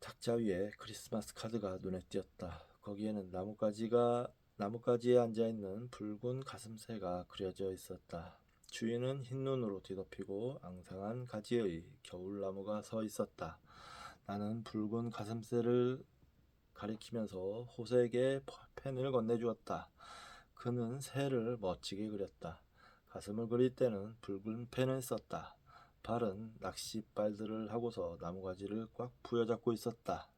탁자 위에 크리스마스 카드가 눈에 띄었다. 거기에는 나뭇가지가 나뭇가지에 앉아있는 붉은 가슴새가 그려져 있었다. 주인은 흰 눈으로 뒤덮이고 앙상한 가지의 겨울나무가 서 있었다. 나는 붉은 가슴새를 가리키면서 호세에게 펜을 건네주었다. 그는 새를 멋지게 그렸다. 가슴을 그릴 때는 붉은 펜을 썼다. 발은 낚싯발들을 하고서 나무가지를 꽉 부여잡고 있었다.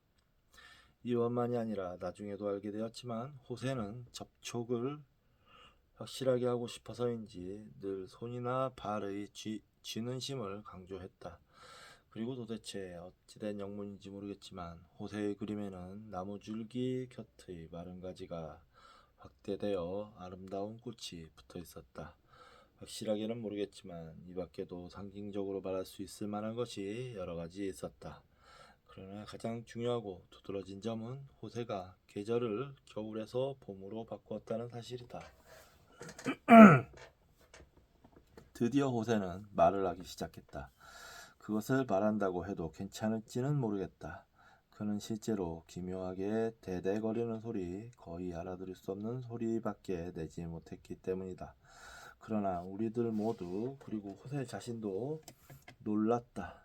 이것만이 아니라 나중에도 알게 되었지만 호세는 접촉을 확실하게 하고 싶어서인지 늘 손이나 발의 쥐는 심을 강조했다. 그리고 도대체 어찌된 영문인지 모르겠지만 호세의 그림에는 나무줄기 곁의 마른 가지가 확대되어 아름다운 꽃이 붙어 있었다. 확실하게는 모르겠지만 이 밖에도 상징적으로 말할 수 있을 만한 것이 여러 가지 있었다. 그러나 가장 중요하고 두드러진 점은 호세가 계절을 겨울에서 봄으로 바꾸었다는 사실이다. 드디어 호세는 말을 하기 시작했다. 그것을 말한다고 해도 괜찮을지는 모르겠다. 그는 실제로 기묘하게 대대거리는 소리, 거의 알아들을 수 없는 소리밖에 내지 못했기 때문이다. 그러나 우리들 모두, 그리고 호세 자신도 놀랐다.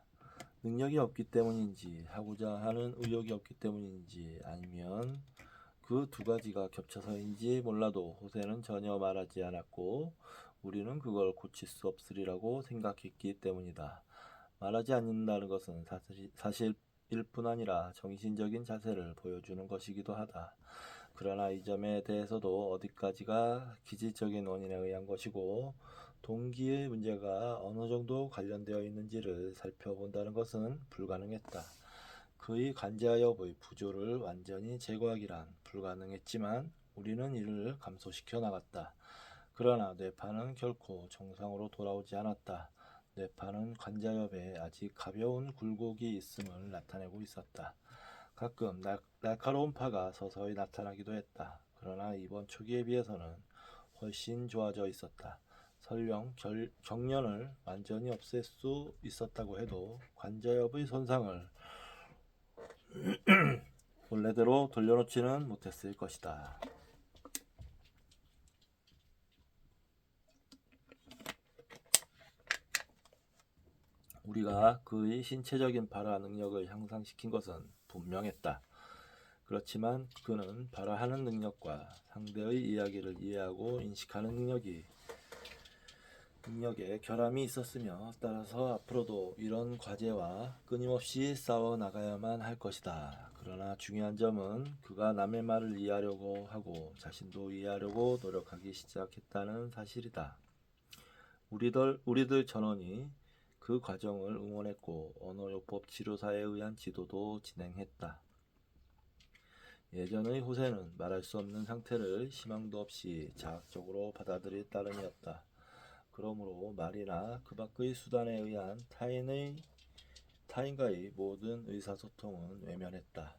능력이 없기 때문인지, 하고자 하는 의욕이 없기 때문인지, 아니면 그 두 가지가 겹쳐서인지 몰라도 호세는 전혀 말하지 않았고 우리는 그걸 고칠 수 없으리라고 생각했기 때문이다. 말하지 않는다는 것은 사실일 뿐 아니라 정신적인 자세를 보여주는 것이기도 하다. 그러나 이 점에 대해서도 어디까지가 기질적인 원인에 의한 것이고 동기의 문제가 어느 정도 관련되어 있는지를 살펴본다는 것은 불가능했다. 그의 관자엽의 부조를 완전히 제거하기란 불가능했지만 우리는 이를 감소시켜 나갔다. 그러나 뇌파는 결코 정상으로 돌아오지 않았다. 뇌파는 관자엽에 아직 가벼운 굴곡이 있음을 나타내고 있었다. 가끔 날카로운 파가 서서히 나타나기도 했다. 그러나 이번 초기에 비해서는 훨씬 좋아져 있었다. 설령 경련을 완전히 없앨 수 있었다고 해도 관자엽의 손상을 원래대로 돌려놓지는 못했을 것이다. 우리가 그의 신체적인 발화 능력을 향상시킨 것은 분명했다. 그렇지만 그는 발화하는 능력과 상대의 이야기를 이해하고 인식하는 능력에 결함이 있었으며 따라서 앞으로도 이런 과제와 끊임없이 싸워 나가야만 할 것이다. 그러나 중요한 점은 그가 남의 말을 이해하려고 하고 자신도 이해하려고 노력하기 시작했다는 사실이다. 우리들 전원이 그 과정을 응원했고 언어요법 치료사에 의한 지도도 진행했다. 예전의 호세는 말할 수 없는 상태를 희망도 없이 자학적으로 받아들일 따름이었다. 그러므로 말이나 그 밖의 수단에 의한 타인과의 모든 의사소통은 외면했다.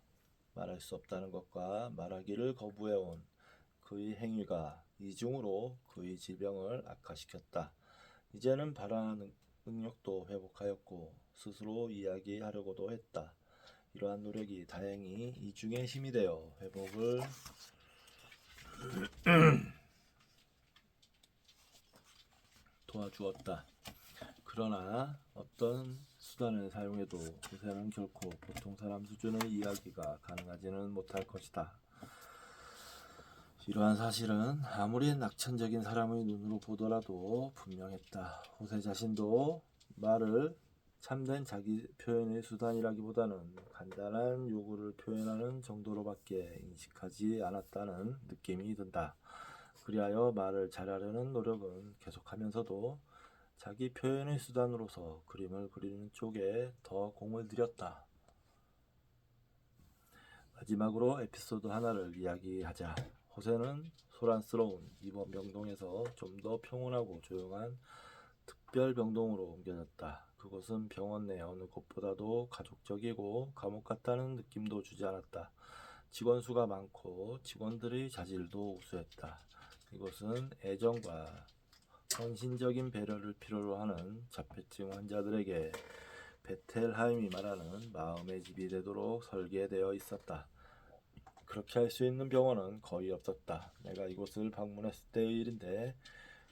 말할 수 없다는 것과 말하기를 거부해온 그의 행위가 이중으로 그의 질병을 악화시켰다. 이제는 발화하는 능력도 회복하였고 스스로 이야기하려고도 했다. 이러한 노력이 다행히 이중의 힘이 되어 회복을 도와주었다. 그러나 어떤 수단을 사용해도 호세는 결코 보통 사람 수준의 이야기가 가능하지는 못할 것이다. 이러한 사실은 아무리 낙천적인 사람의 눈으로 보더라도 분명했다. 호세 자신도 말을 참된 자기 표현의 수단이라기보다는 간단한 요구를 표현하는 정도로밖에 인식하지 않았다는 느낌이 든다. 그리하여 말을 잘하려는 노력은 계속하면서도 자기 표현의 수단으로서 그림을 그리는 쪽에 더 공을 들였다. 마지막으로 에피소드 하나를 이야기하자. 호세는 소란스러운 이번 병동에서 좀 더 평온하고 조용한 특별 병동으로 옮겨졌다. 그곳은 병원 내 어느 곳보다도 가족적이고 감옥 같다는 느낌도 주지 않았다. 직원 수가 많고 직원들의 자질도 우수했다. 이곳은 애정과 헌신적인 배려를 필요로 하는 자폐증 환자들에게 베텔하임이 말하는 마음의 집이 되도록 설계되어 있었다. 그렇게 할 수 있는 병원은 거의 없었다. 내가 이곳을 방문했을 때의 일인데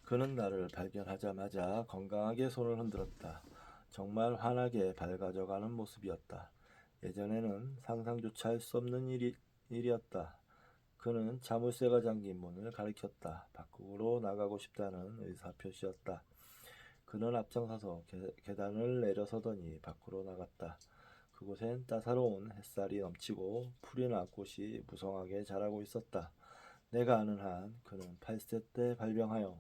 그는 나를 발견하자마자 건강하게 손을 흔들었다. 정말 환하게 밝아져가는 모습이었다. 예전에는 상상조차 할 수 없는 일이었다. 그는 자물쇠가 잠긴 문을 가리켰다. 밖으로 나가고 싶다는 의사표시였다. 그는 앞장서서 계단을 내려서더니 밖으로 나갔다. 그곳엔 따사로운 햇살이 넘치고 풀이나 꽃이 무성하게 자라고 있었다. 내가 아는 한 그는 8세 때 발병하여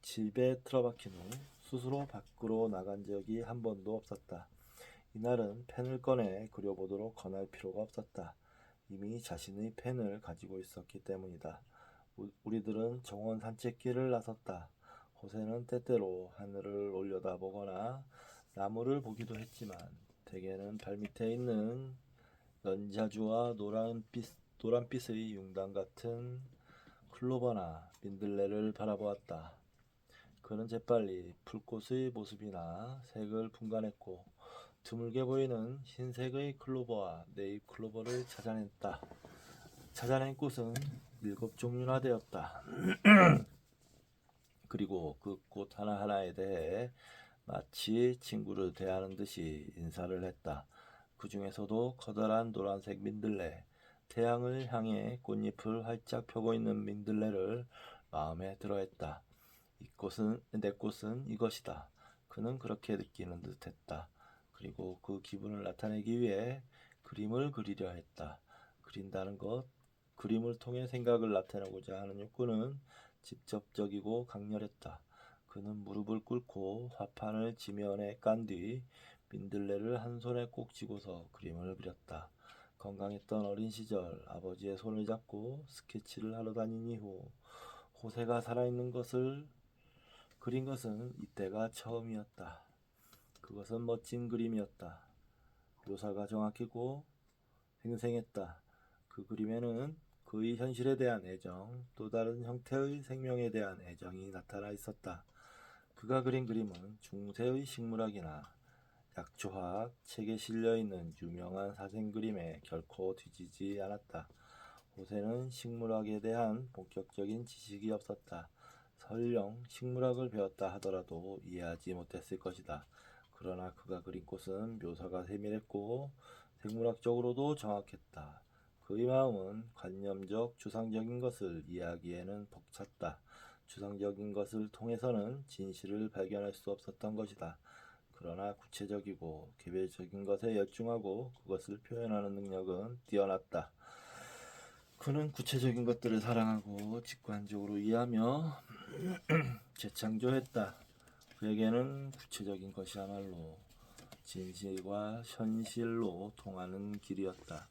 집에 틀어박힌 후 스스로 밖으로 나간 적이 한 번도 없었다. 이날은 펜을 꺼내 그려보도록 권할 필요가 없었다. 이미 자신의 펜을 가지고 있었기 때문이다. 우리들은 정원 산책길을 나섰다. 호세는 때때로 하늘을 올려다보거나 나무를 보기도 했지만 대개는 발밑에 있는 연자주와 노란빛의 융단 같은 클로버나 민들레를 바라보았다. 그는 재빨리 풀꽃의 모습이나 색을 분간했고 드물게 보이는 흰색의 클로버와 네잎 클로버를 찾아냈다. 찾아낸 꽃은 7종류나 되었다. 그리고 그 꽃 하나하나에 대해 마치 친구를 대하는 듯이 인사를 했다. 그 중에서도 커다란 노란색 민들레, 태양을 향해 꽃잎을 활짝 펴고 있는 민들레를 마음에 들어했다. 내 꽃은 이것이다. 그는 그렇게 느끼는 듯했다. 그리고 그 기분을 나타내기 위해 그림을 그리려 했다. 그린다는 것, 그림을 통해 생각을 나타내고자 하는 욕구는 직접적이고 강렬했다. 그는 무릎을 꿇고 화판을 지면에 깐 뒤 민들레를 한 손에 꼭 쥐고서 그림을 그렸다. 건강했던 어린 시절 아버지의 손을 잡고 스케치를 하러 다닌 이후 호세가 살아있는 것을 그린 것은 이때가 처음이었다. 그것은 멋진 그림이었다. 묘사가 정확했고 생생했다. 그 그림에는 그의 현실에 대한 애정, 또 다른 형태의 생명에 대한 애정이 나타나 있었다. 그가 그린 그림은 중세의 식물학이나 약초학 책에 실려있는 유명한 사진 그림에 결코 뒤지지 않았다. 호세는 식물학에 대한 본격적인 지식이 없었다. 설령 식물학을 배웠다 하더라도 이해하지 못했을 것이다. 그러나 그가 그린 꽃은 묘사가 세밀했고 생물학적으로도 정확했다. 그의 마음은 관념적, 추상적인 것을 이해하기에는 벅찼다. 추상적인 것을 통해서는 진실을 발견할 수 없었던 것이다. 그러나 구체적이고 개별적인 것에 열중하고 그것을 표현하는 능력은 뛰어났다. 그는 구체적인 것들을 사랑하고 직관적으로 이해하며 재창조했다. 그에게는 구체적인 것이야말로 진실과 현실로 통하는 길이었다.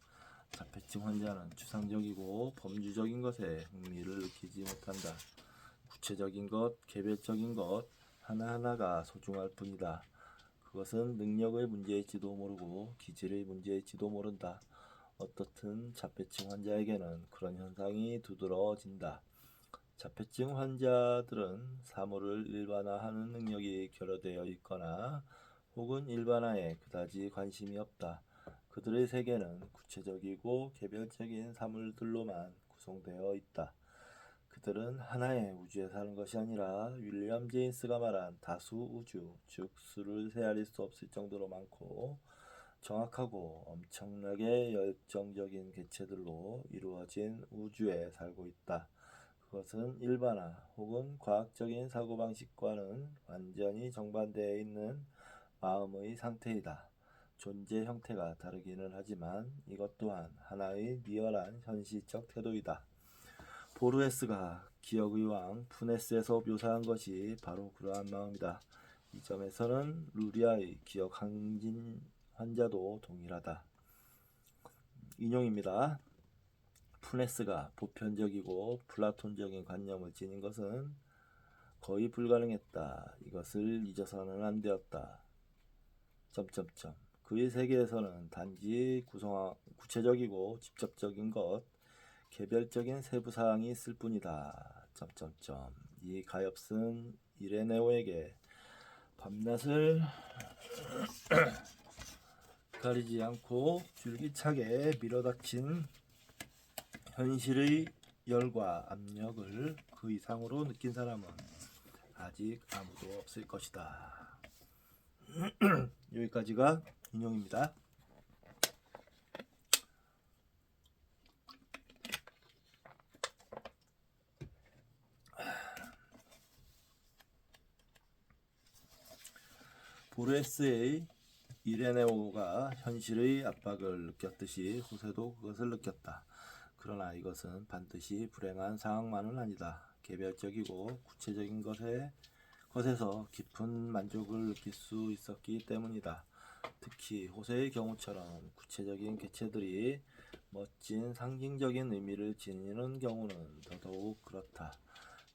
자폐증 환자는 추상적이고 범주적인 것에 흥미를 느끼지 못한다. 구체적인 것, 개별적인 것 하나하나가 소중할 뿐이다. 그것은 능력의 문제일지도 모르고 기질의 문제일지도 모른다. 어떻든 자폐증 환자에게는 그런 현상이 두드러진다. 자폐증 환자들은 사물을 일반화하는 능력이 결여되어 있거나 혹은 일반화에 그다지 관심이 없다. 그들의 세계는 구체적이고 개별적인 사물들로만 구성되어 있다. 그들은 하나의 우주에 사는 것이 아니라 윌리엄 제임스가 말한 다수 우주, 즉 수를 헤아릴 수 없을 정도로 많고 정확하고 엄청나게 열정적인 개체들로 이루어진 우주에 살고 있다. 그것은 일반화 혹은 과학적인 사고방식과는 완전히 정반대에 있는 마음의 상태이다. 존재 형태가 다르기는 하지만 이것 또한 하나의 리얼한 현실적 태도이다. 보르헤스가 기억의 왕 푸네스에서 묘사한 것이 바로 그러한 마음이다. 이 점에서는 루리아의 기억 항진 환자도 동일하다. 인용입니다. 푸네스가 보편적이고 플라톤적인 관념을 지닌 것은 거의 불가능했다. 이것을 잊어서는 안 되었다. 그의 세계에서는 단지 구체적이고 직접적인 것, 개별적인 세부사항이 있을 뿐이다. 이 가엾은 이레네오에게 밤낮을 가리지 않고 줄기차게 밀어닥친 현실의 열과 압력을 그 이상으로 느낀 사람은 아직 아무도 없을 것이다. 여기까지가 인용입니다. 보레스의 이레네오가 현실의 압박을 느꼈듯이 호세도 그것을 느꼈다. 그러나 이것은 반드시 불행한 상황만은 아니다. 개별적이고 구체적인 것에서 깊은 만족을 느낄 수 있었기 때문이다. 특히 호세의 경우처럼 구체적인 개체들이 멋진 상징적인 의미를 지니는 경우는 더더욱 그렇다.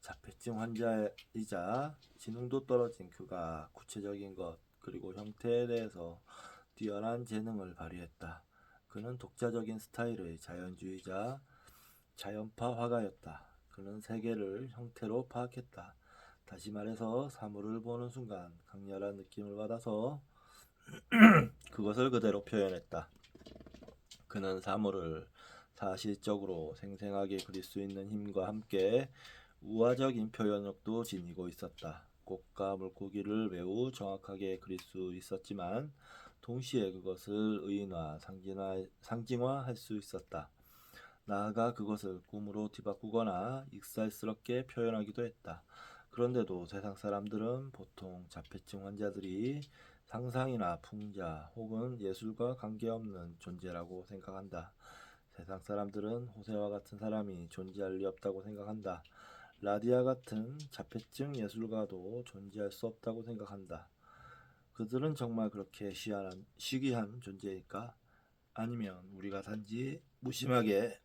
자폐증 환자이자 지능도 떨어진 그가 구체적인 것 그리고 형태에 대해서 뛰어난 재능을 발휘했다. 그는 독자적인 스타일의 자연주의자, 자연파 화가였다. 그는 세계를 형태로 파악했다. 다시 말해서 사물을 보는 순간 강렬한 느낌을 받아서 그것을 그대로 표현했다. 그는 사물을 사실적으로 생생하게 그릴 수 있는 힘과 함께 우화적인 표현력도 지니고 있었다. 꽃과 물고기를 매우 정확하게 그릴 수 있었지만 동시에 그것을 의인화, 상징화할 수 있었다. 나아가 그것을 꿈으로 뒤바꾸거나 익살스럽게 표현하기도 했다. 그런데도 세상 사람들은 보통 자폐증 환자들이 상상이나 풍자 혹은 예술과 관계없는 존재라고 생각한다. 세상 사람들은 호세와 같은 사람이 존재할 리 없다고 생각한다. 라디아 같은 자폐증 예술가도 존재할 수 없다고 생각한다. 그들은 정말 그렇게 시기한 존재일까? 아니면 우리가 단지 무심하게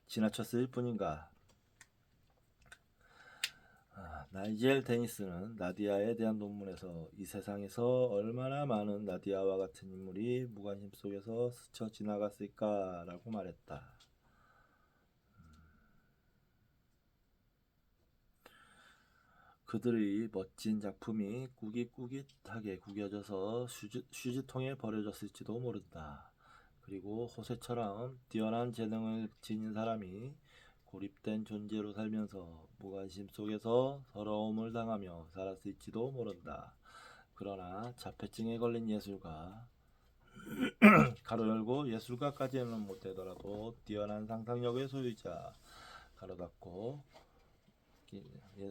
지나쳤을 뿐인가? 나이젤 데니스는 나디아에 대한 논문에서 이 세상에서 얼마나 많은 나디아와 같은 인물이 무관심 속에서 스쳐 지나갔을까라고 말했다. 그들의 멋진 작품이 꾸깃꾸깃하게 구겨져서 휴지통에 버려졌을지도 모른다. 그리고 호세처럼 뛰어난 재능을 지닌 사람이 고립된 존재로 살면서 무관심 속에서 서러움을 당하며 살았을지도 모른다. 그러나 자폐증에 걸린 예술가, 가로 열고 예술가까지는 못되더라도 뛰어난 상상력의 소유자, 가로 닫고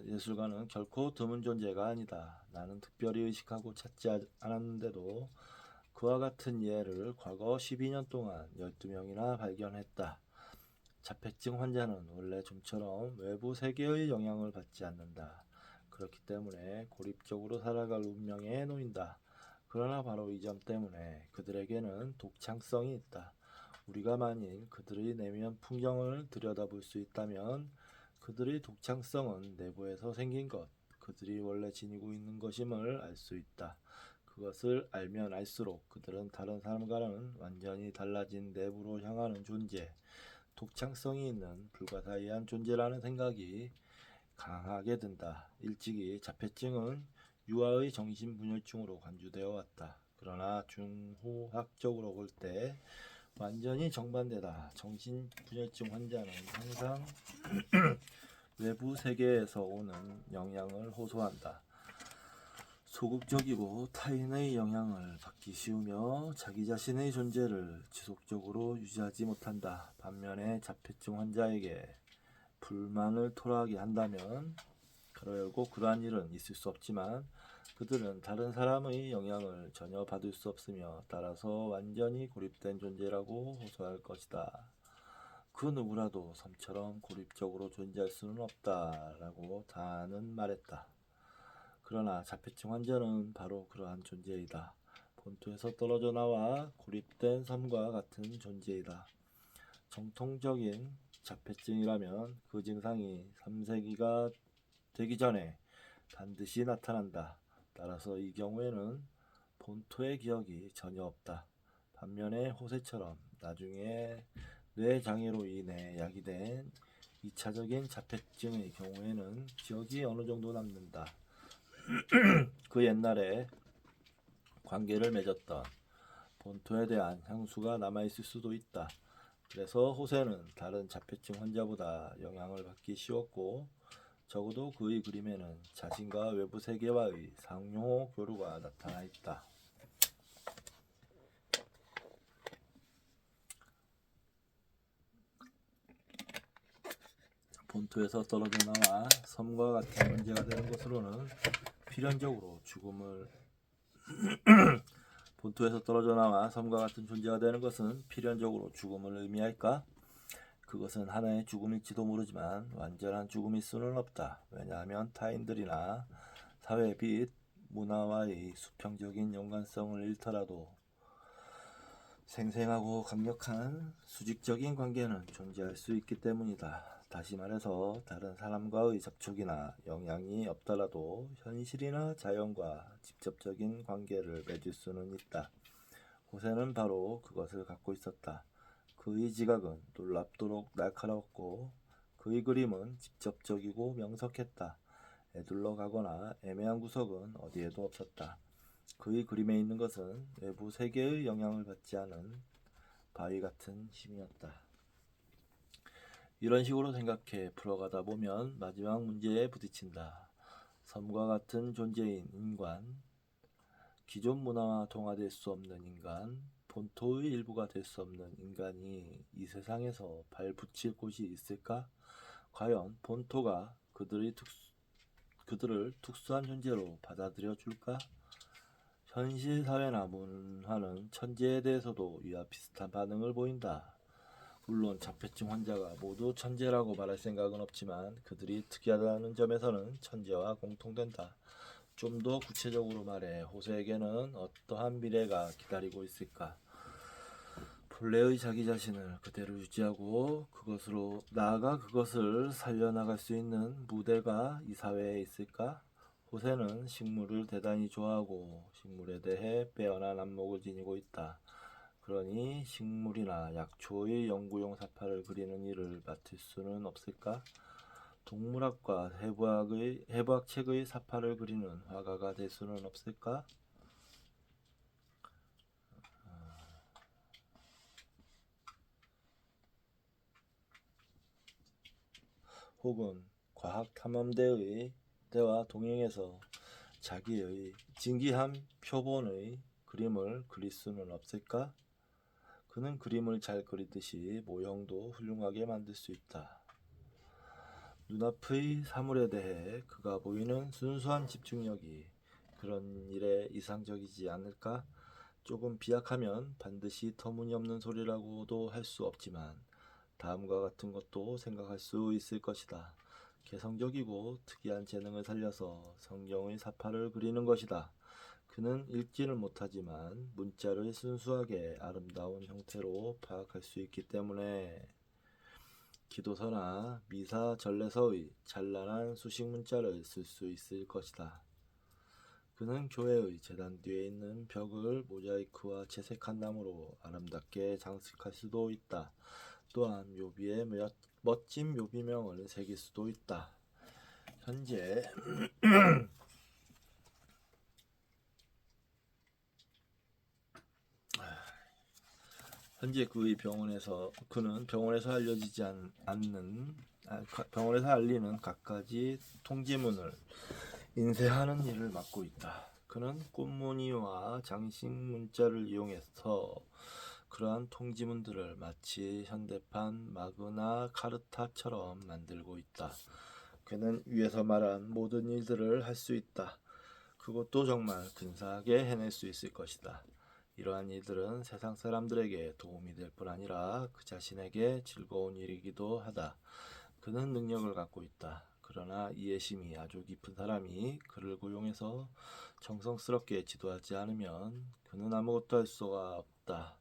예술가는 결코 드문 존재가 아니다. 나는 특별히 의식하고 찾지 않았는데도 그와 같은 예를 과거 12년 동안 12명이나 발견했다. 자폐증 환자는 원래 좀처럼 외부 세계의 영향을 받지 않는다. 그렇기 때문에 고립적으로 살아갈 운명에 놓인다. 그러나 바로 이 점 때문에 그들에게는 독창성이 있다. 우리가 만일 그들의 내면 풍경을 들여다볼 수 있다면 그들의 독창성은 내부에서 생긴 것, 그들이 원래 지니고 있는 것임을 알 수 있다. 그것을 알면 알수록 그들은 다른 사람과는 완전히 달라진 내부로 향하는 존재, 독창성이 있는 불가사의한 존재라는 생각이 강하게 든다. 일찍이 자폐증은 유아의 정신분열증으로 간주되어 왔다. 그러나 중후학적으로 볼 때 완전히 정반대다. 정신분열증 환자는 항상 외부 세계에서 오는 영향을 호소한다. 소극적이고 타인의 영향을 받기 쉬우며 자기 자신의 존재를 지속적으로 유지하지 못한다. 반면에 자폐증 환자에게 불만을 토로하게 한다면 가로 열고 그러한 일은 있을 수 없지만 그들은 다른 사람의 영향을 전혀 받을 수 없으며 따라서 완전히 고립된 존재라고 호소할 것이다. 그 누구라도 섬처럼 고립적으로 존재할 수는 없다라고 다는 말했다. 그러나 자폐증 환자는 바로 그러한 존재이다. 본토에서 떨어져 나와 고립된 섬과 같은 존재이다. 정통적인 자폐증이라면 그 증상이 3세기가 되기 전에 반드시 나타난다. 따라서 이 경우에는 본토의 기억이 전혀 없다. 반면에 호세처럼 나중에 뇌장애로 인해 야기된 2차적인 자폐증의 경우에는 기억이 어느 정도 남는다. 그 옛날에 관계를 맺었던 본토에 대한 향수가 남아있을 수도 있다. 그래서 호세는 다른 자폐증 환자보다 영향을 받기 쉬웠고 적어도 그의 그림에는 자신과 외부 세계와의 상호 교류가 나타나 있다. 본토에서 떨어져 나와 섬과 같은 존재가 되는 것으로는 필연적으로 죽음을 본토에서 떨어져 나와 섬과 같은 존재가 되는 것은 필연적으로 죽음을 의미할까? 그것은 하나의 죽음일지도 모르지만 완전한 죽음일 수는 없다. 왜냐하면 타인들이나 사회 및 문화와의 수평적인 연관성을 잃더라도 생생하고 강력한 수직적인 관계는 존재할 수 있기 때문이다. 다시 말해서 다른 사람과의 접촉이나 영향이 없더라도 현실이나 자연과 직접적인 관계를 맺을 수는 있다. 호세는 바로 그것을 갖고 있었다. 그의 지각은 놀랍도록 날카로웠고 그의 그림은 직접적이고 명석했다. 에둘러 가거나 애매한 구석은 어디에도 없었다. 그의 그림에 있는 것은 외부 세계의 영향을 받지 않은 바위 같은 힘이었다. 이런 식으로 생각해 풀어가다 보면 마지막 문제에 부딪힌다. 섬과 같은 존재인 인간, 기존 문화와 동화될 수 없는 인간, 본토의 일부가 될 수 없는 인간이 이 세상에서 발붙일 곳이 있을까? 과연 본토가 그들을 특수한 존재로 받아들여 줄까? 현실 사회나 문화는 천재에 대해서도 이와 비슷한 반응을 보인다. 물론 자폐증 환자가 모두 천재라고 말할 생각은 없지만 그들이 특이하다는 점에서는 천재와 공통된다. 좀 더 구체적으로 말해 호세에게는 어떠한 미래가 기다리고 있을까? 본래의 자기 자신을 그대로 유지하고 그것으로 나아가 그것을 살려나갈 수 있는 무대가 이 사회에 있을까? 호세는 식물을 대단히 좋아하고 식물에 대해 빼어난 안목을 지니고 있다. 그러니 식물이나 약초의 연구용 사파를 그리는 일을 맡을 수는 없을까? 동물학과 해부학책의 사파를 그리는 화가가 될 수는 없을까? 혹은 과학탐험대의 때와 동행해서 자기의 진기한 표본의 그림을 그릴 수는 없을까? 그는 그림을 잘 그리듯이 모형도 훌륭하게 만들 수 있다. 눈앞의 사물에 대해 그가 보이는 순수한 집중력이 그런 일에 이상적이지 않을까? 조금 비약하면 반드시 터무니없는 소리라고도 할 수 없지만 다음과 같은 것도 생각할 수 있을 것이다. 개성적이고 특이한 재능을 살려서 성경의 사파를 그리는 것이다. 그는 읽지를 못하지만 문자를 순수하게 아름다운 형태로 파악할 수 있기 때문에 기도서나 미사 전례서의 찬란한 수식 문자를 쓸 수 있을 것이다. 그는 교회의 제단 뒤에 있는 벽을 모자이크와 채색한 나무로 아름답게 장식할 수도 있다. 또한 묘비에 멋진 묘비명을 새길 수도 있다. 현재 그는 병원에서 병원에서 알리는 갖가지 통지문을 인쇄하는 일을 맡고 있다. 그는 꽃무늬와 장식 문자를 이용해서 그러한 통지문들을 마치 현대판 마그나 카르타처럼 만들고 있다. 그는 위에서 말한 모든 일들을 할 수 있다. 그것도 정말 근사하게 해낼 수 있을 것이다. 이러한 일들은 세상 사람들에게 도움이 될 뿐 아니라 그 자신에게 즐거운 일이기도 하다. 그는 능력을 갖고 있다. 그러나 이해심이 아주 깊은 사람이 그를 고용해서 정성스럽게 지도하지 않으면 그는 아무것도 할 수가 없다.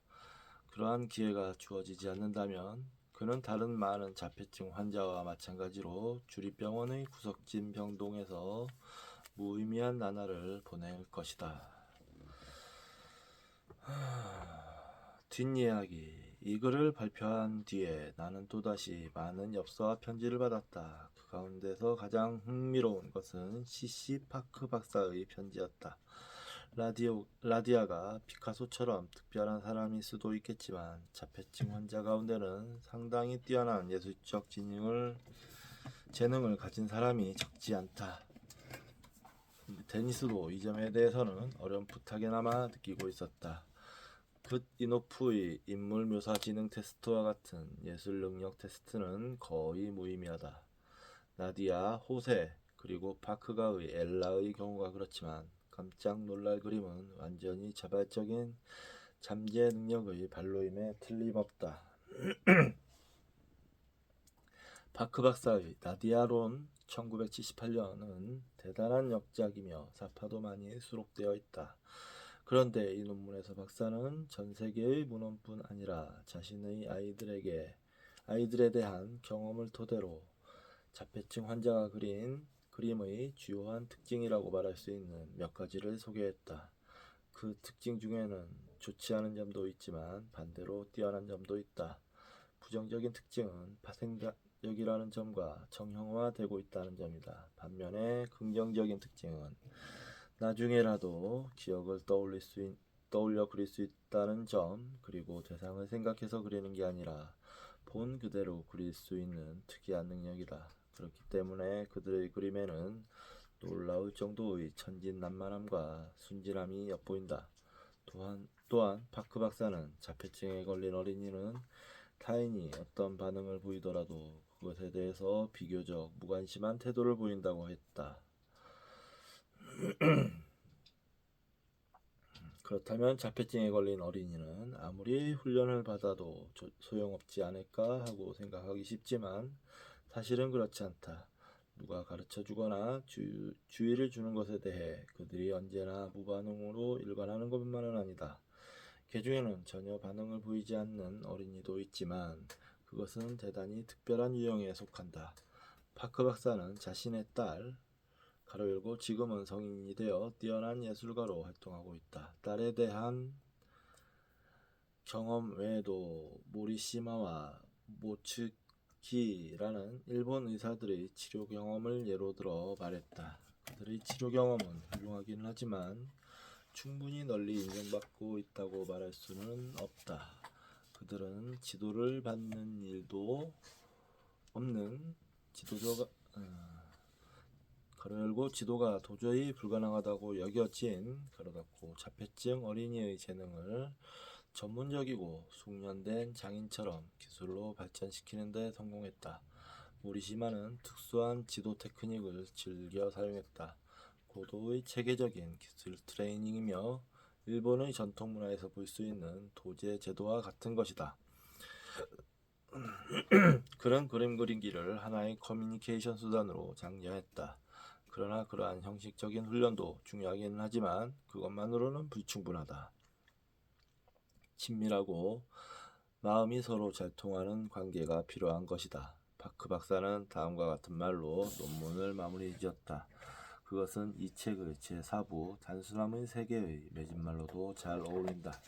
그러한 기회가 주어지지 않는다면 그는 다른 많은 자폐증 환자와 마찬가지로 주립병원의 구석진 병동에서 무의미한 나날을 보낼 것이다. 뒷이야기. 이 글을 발표한 뒤에 나는 또다시 많은 엽서와 편지를 받았다. 그 가운데서 가장 흥미로운 것은 C.C. 파크 박사의 편지였다. 라디아가 피카소처럼 특별한 사람일 수도 있겠지만 자폐증 환자 가운데는 상당히 뛰어난 예술적 재능을 가진 사람이 적지 않다. 데니스도 이 점에 대해서는 어렴풋하게나마 느끼고 있었다. 굿이노프의 인물 묘사 지능 테스트와 같은 예술 능력 테스트는 거의 무의미하다. 나디아, 호세, 그리고 파크가의 엘라의 경우가 그렇지만 깜짝 놀랄 그림은 완전히 자발적인 잠재 능력의 발로임에 틀림없다. 파크 박사의 나디아론 1978년은 대단한 역작이며 사파도 많이 수록되어 있다. 그런데 이 논문에서 박사는 전 세계의 문헌뿐 아니라 자신의 아이들에 대한 경험을 토대로 자폐증 환자가 그린 그림의 주요한 특징이라고 말할 수 있는 몇 가지를 소개했다. 그 특징 중에는 좋지 않은 점도 있지만 반대로 뛰어난 점도 있다. 부정적인 특징은 파생적이라는 점과 정형화되고 있다는 점이다. 반면에 긍정적인 특징은 나중에라도 기억을 떠올려 그릴 수 있다는 점, 그리고 대상을 생각해서 그리는 게 아니라 본 그대로 그릴 수 있는 특이한 능력이다. 그렇기 때문에 그들의 그림에는 놀라울 정도의 천진난만함과 순진함이 엿보인다. 또한 파크 박사는 자폐증에 걸린 어린이는 타인이 어떤 반응을 보이더라도 그것에 대해서 비교적 무관심한 태도를 보인다고 했다. 그렇다면 자폐증에 걸린 어린이는 아무리 훈련을 받아도 소용없지 않을까 하고 생각하기 쉽지만 사실은 그렇지 않다. 누가 가르쳐주거나 주의를 주는 것에 대해 그들이 언제나 무반응으로 일관하는 것만은 아니다. 개 중에는 전혀 반응을 보이지 않는 어린이도 있지만 그것은 대단히 특별한 유형에 속한다. 파크 박사는 자신의 딸, 가로 열고 지금은 성인이 되어 뛰어난 예술가로 활동하고 있다. 딸에 대한 경험 외에도 모리시마와 모츠키라는 일본 의사들의 치료 경험을 예로 들어 말했다. 그들의 치료 경험은 훌륭하긴 하지만 충분히 널리 인정받고 있다고 말할 수는 없다. 그들은 지도를 받는 일도 없는 가로 열고 지도가 도저히 불가능하다고 여겨진 가로 닫고 자폐증 어린이의 재능을 전문적이고 숙련된 장인처럼 기술로 발전시키는 데 성공했다. 모리시마는 특수한 지도 테크닉을 즐겨 사용했다. 고도의 체계적인 기술 트레이닝이며 일본의 전통 문화에서 볼 수 있는 도제 제도와 같은 것이다. 그런 그림 그리기를 하나의 커뮤니케이션 수단으로 장려했다. 그러나 그러한 형식적인 훈련도 중요하긴 하지만 그것만으로는 불충분하다. 친밀하고 마음이 서로 잘 통하는 관계가 필요한 것이다. 파크 박사는 다음과 같은 말로 논문을 마무리 지었다. 그것은 이 책의 제4부 단순함의 세계의 매진말로도 잘 어울린다.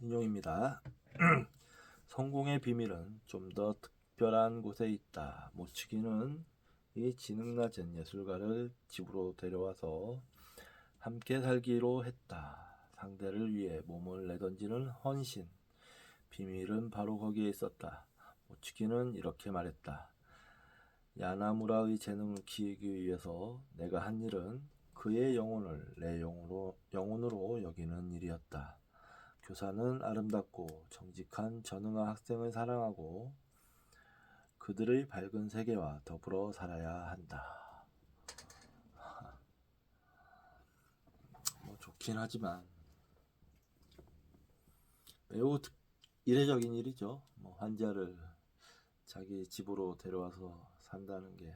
인용입니다. 성공의 비밀은 좀 더 특별한 곳에 있다. 모츠키는 이 지능 낮은 예술가를 집으로 데려와서 함께 살기로 했다. 상대를 위해 몸을 내던지는 헌신. 비밀은 바로 거기에 있었다. 모츠키는 이렇게 말했다. 야나무라의 재능을 키우기 위해서 내가 한 일은 그의 영혼을 내 영혼으로 여기는 일이었다. 교사는 아름답고 정직한 전응아 학생을 사랑하고 그들의 밝은 세계와 더불어 살아야 한다. 뭐 좋긴 하지만 매우 이례적인 일이죠. 뭐 환자를 자기 집으로 데려와서 산다는 게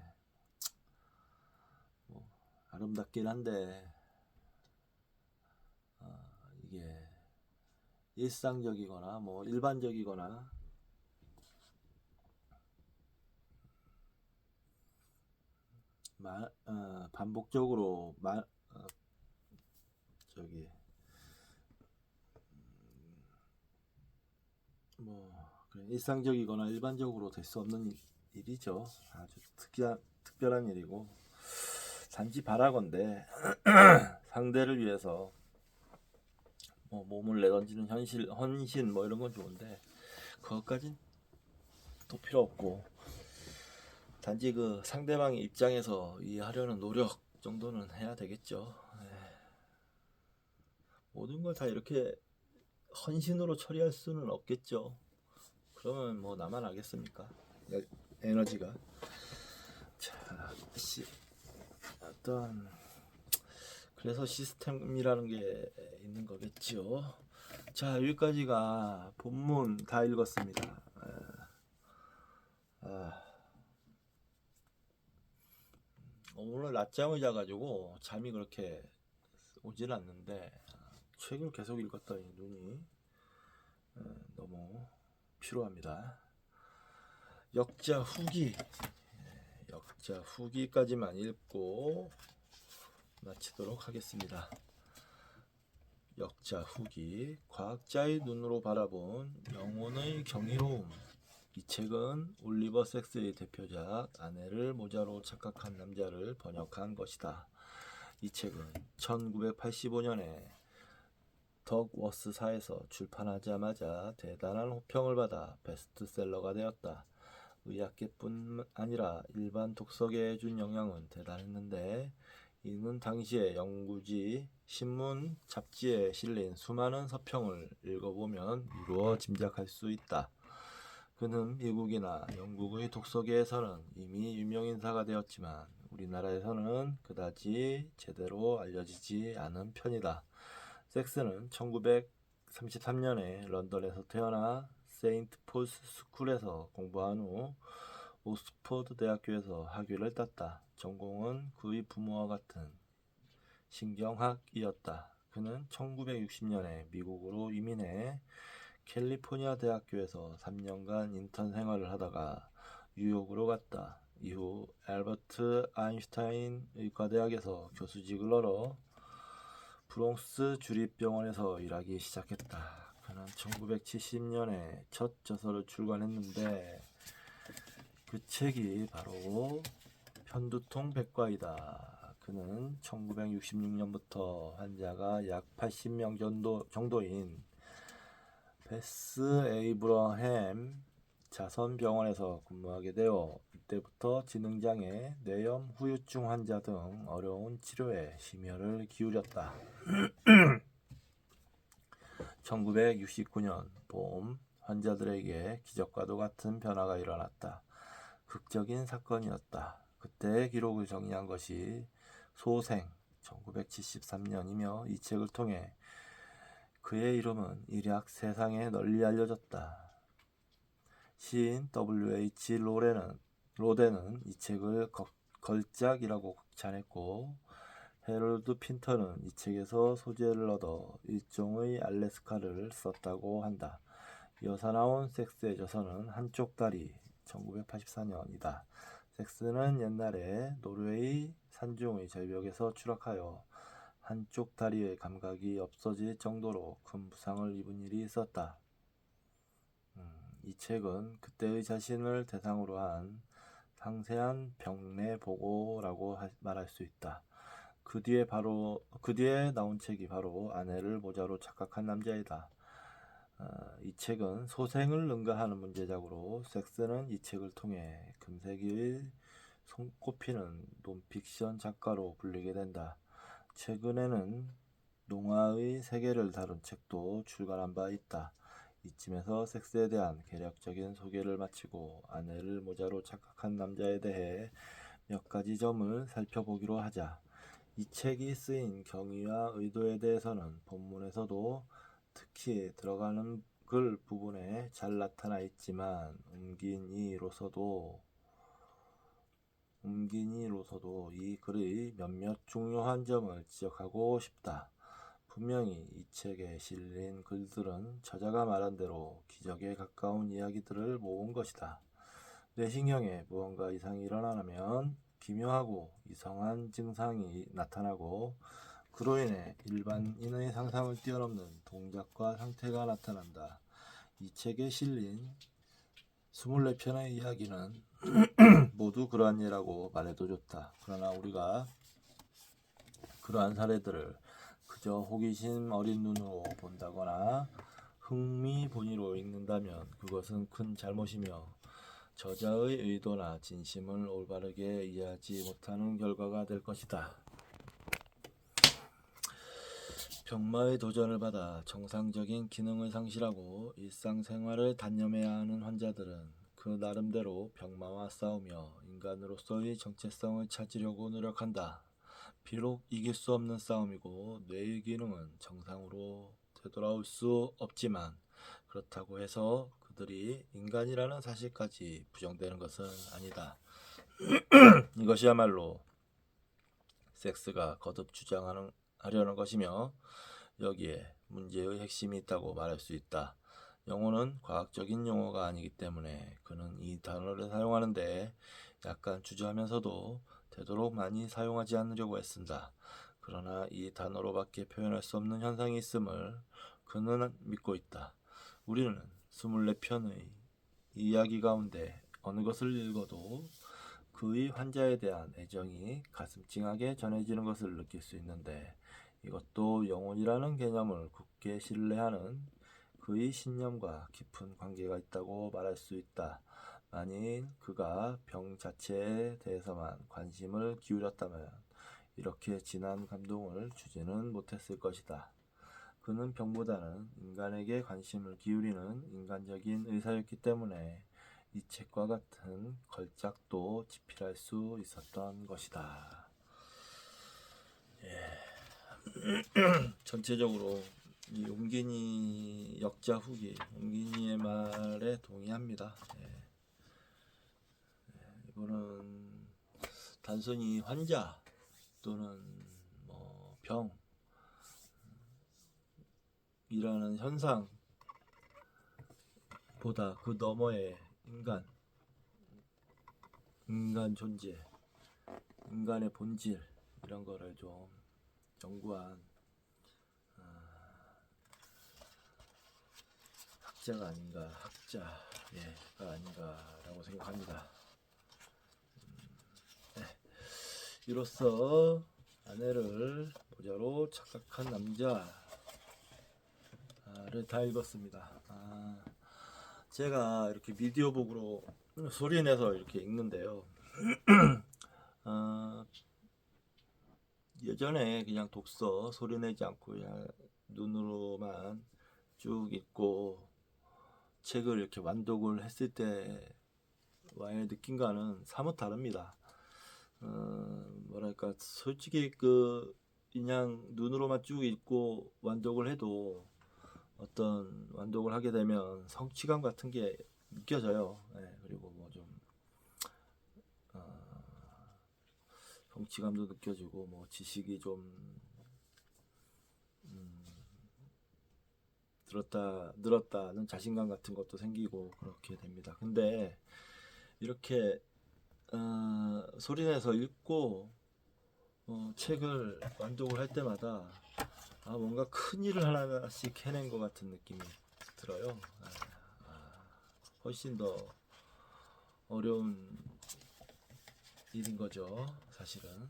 뭐 아름답긴 한데 이게 일상적이거나 뭐 일반적이거나 반복적으로 뭐 일상적이거나 일반적으로 될 수 없는 일이죠. 아주 특별한 일이고 단지 바라건대 상대를 위해서 뭐 몸을 내던지는 헌신 뭐 이런 건 좋은데 그것까진 또 필요 없고 단지 그 상대방의 입장에서 이해하려는 노력 정도는 해야 되겠죠. 모든 걸 다 이렇게 헌신으로 처리할 수는 없겠죠. 그러면 뭐 나만 알겠습니까? 에너지가 어떤 그래서 시스템이라는 게 있는 거겠죠. 자, 여기까지가 본문 다 읽었습니다. 오늘 낮잠을 자가지고 잠이 그렇게 오질 않는데 책을 계속 읽었더니 눈이 너무 피로합니다. 역자 후기까지만 읽고 마치도록 하겠습니다. 역자 후기, 과학자의 눈으로 바라본 영혼의 경이로움. 이 책은 올리버 섹스의 대표작 아내를 모자로 착각한 남자를 번역한 것이다. 이 책은 1985년에 덕워스사에서 출판하자마자 대단한 호평을 받아 베스트셀러가 되었다. 의학계뿐 아니라 일반 독서계에 준 영향은 대단했는데 이는 당시의 연구지, 신문, 잡지에 실린 수많은 서평을 읽어보면 이루어 짐작할 수 있다. 그는 미국이나 영국의 독서계에서는 이미 유명인사가 되었지만 우리나라에서는 그다지 제대로 알려지지 않은 편이다. 섹스는 1933년에 런던에서 태어나 세인트 폴스 스쿨에서 공부한 후 옥스퍼드 대학교에서 학위를 땄다. 전공은 그의 부모와 같은 신경학이었다. 그는 1960년에 미국으로 이민해 캘리포니아 대학교에서 3년간 인턴 생활을 하다가 뉴욕으로 갔다. 이후 알버트 아인슈타인 의과대학에서 교수직을 얻어 브롱스 주립병원에서 일하기 시작했다. 그는 1970년에 첫 저서를 출간했는데 그 책이 바로 편두통 백과이다. 그는 1966년부터 환자가 약 80명 정도인 베스 에이브러햄 자선병원에서 근무하게 되어 이때부터 지능장애, 뇌염, 후유증 환자 등 어려운 치료에 심혈을 기울였다. 1969년 봄 환자들에게 기적과도 같은 변화가 일어났다. 극적인 사건이었다. 그때의 기록을 정리한 것이 소생 1973년이며 이 책을 통해 그의 이름은 일약 세상에 널리 알려졌다. 시인 W.H. 로데는 이 책을 걸작이라고 극찬했고 해럴드 핀터는 이 책에서 소재를 얻어 일종의 알래스카를 썼다고 한다. 이어서 나온 섹스의 저서는 한쪽 다리 1984년이다. 섹스는 옛날에 노르웨이 산중의 절벽에서 추락하여 한쪽 다리의 감각이 없어질 정도로 큰 부상을 입은 일이 있었다. 이 책은 그때의 자신을 대상으로 한 상세한 병내 보고라고 말할 수 있다. 그 뒤에 나온 책이 바로 아내를 모자로 착각한 남자이다. 이 책은 소생을 능가하는 문제작으로 섹스는 이 책을 통해 금세기의 손꼽히는 논픽션 작가로 불리게 된다. 최근에는 농아의 세계를 다룬 책도 출간한 바 있다. 이쯤에서 섹스에 대한 개략적인 소개를 마치고 아내를 모자로 착각한 남자에 대해 몇 가지 점을 살펴보기로 하자. 이 책이 쓰인 경위와 의도에 대해서는 본문에서도 특히 들어가는 글 부분에 잘 나타나 있지만 옮긴이로서도 이 글의 몇몇 중요한 점을 지적하고 싶다. 분명히 이 책에 실린 글들은 저자가 말한 대로 기적에 가까운 이야기들을 모은 것이다. 뇌신경에 무언가 이상이 일어나면 기묘하고 이상한 증상이 나타나고 그로 인해 일반인의 상상을 뛰어넘는 동작과 상태가 나타난다. 이 책에 실린 24편의 이야기는 모두 그러한 예라고 말해도 좋다. 그러나 우리가 그러한 사례들을 그저 호기심 어린 눈으로 본다거나 흥미본의로 읽는다면 그것은 큰 잘못이며 저자의 의도나 진심을 올바르게 이해하지 못하는 결과가 될 것이다. 병마의 도전을 받아 정상적인 기능을 상실하고 일상생활을 단념해야 하는 환자들은 그 나름대로 병마와 싸우며 인간으로서의 정체성을 찾으려고 노력한다. 비록 이길 수 없는 싸움이고 뇌의 기능은 정상으로 되돌아올 수 없지만 그렇다고 해서 그들이 인간이라는 사실까지 부정되는 것은 아니다. 이것이야말로 섹스가 거듭 주장하려는 것이며 여기에 문제의 핵심이 있다고 말할 수 있다. 영어는 과학적인 용어가 아니기 때문에 그는 이 단어를 사용하는데 약간 주저하면서도 되도록 많이 사용하지 않으려고 애쓴다. 그러나 이 단어로밖에 표현할 수 없는 현상이 있음을 그는 믿고 있다. 우리는 24편의 이야기 가운데 어느 것을 읽어도 그의 환자에 대한 애정이 가슴 찡하게 전해지는 것을 느낄 수 있는데 이것도 영혼이라는 개념을 굳게 신뢰하는 그의 신념과 깊은 관계가 있다고 말할 수 있다. 만일 그가 병 자체에 대해서만 관심을 기울였다면 이렇게 진한 감동을 주지는 못했을 것이다. 그는 병보다는 인간에게 관심을 기울이는 인간적인 의사였기 때문에 이 책과 같은 걸작도 집필할 수 있었던 것이다. 전체적으로 이 옹기니 역자 후기, 옹기니의 말에 동의합니다. 이거는 단순히 환자 또는 뭐 병이라는 현상보다 그 너머의 인간 존재, 인간의 본질 이런 거를 좀 연구한 학자가 아닌가라고 생각합니다. 이로써 아내를 모자로 착각한 남자를 다 읽었습니다. 제가 이렇게 미디어북으로 소리내서 이렇게 읽는데요. 예전에 그냥 독서 소리내지 않고 그냥 눈으로만 쭉 읽고 책을 이렇게 완독을 했을 때와의 느낌과는 사뭇 다릅니다. 뭐랄까 솔직히 그냥 눈으로만 쭉 읽고 완독을 해도 어떤 완독을 하게 되면 성취감 같은 게 느껴져요. 그리고 뭐 좀 성취감도 느껴지고 뭐 지식이 좀 늘었다는 자신감 같은 것도 생기고 그렇게 됩니다. 근데 이렇게 소리내서 읽고 책을 완독을 할 때마다 뭔가 큰 일을 하나씩 해낸 것 같은 느낌이 들어요. 훨씬 더 어려운 일인 거죠. 사실은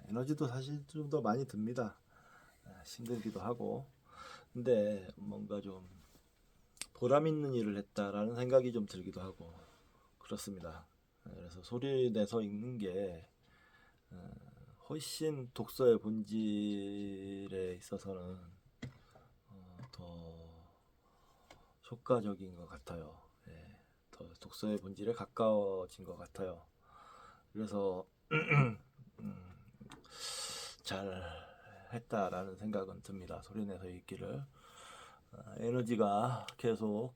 에너지도 사실 좀 더 많이 듭니다. 힘들기도 하고 근데 뭔가 좀 보람 있는 일을 했다라는 생각이 좀 들기도 하고 그렇습니다. 그래서 소리 내서 읽는 게 훨씬 독서의 본질에 있어서는 더 효과적인 것 같아요. 더 독서의 본질에 가까워진 것 같아요. 그래서 잘 했다라는 생각은 듭니다. 소리내서 읽기를 에너지가 계속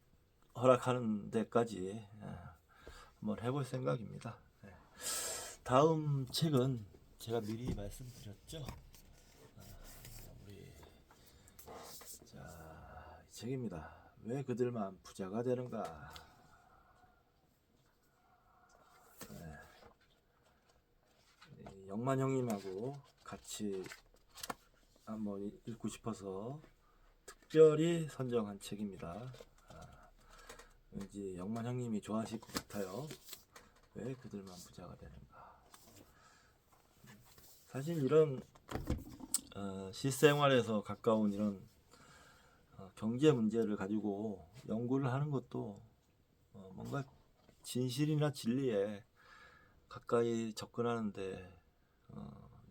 허락하는 데까지 한번 해볼 생각입니다. 다음 책은 제가 미리 말씀드렸죠. 이 책입니다. 왜 그들만 부자가 되는가? 영만 형님하고 같이 한번 읽고 싶어서 특별히 선정한 책입니다. 왠지 영만 형님이 좋아하실 것 같아요. 왜 그들만 부자가 되는가? 사실 이런 실생활에서 가까운 이런 경제 문제를 가지고 연구를 하는 것도 뭔가 진실이나 진리에 가까이 접근하는데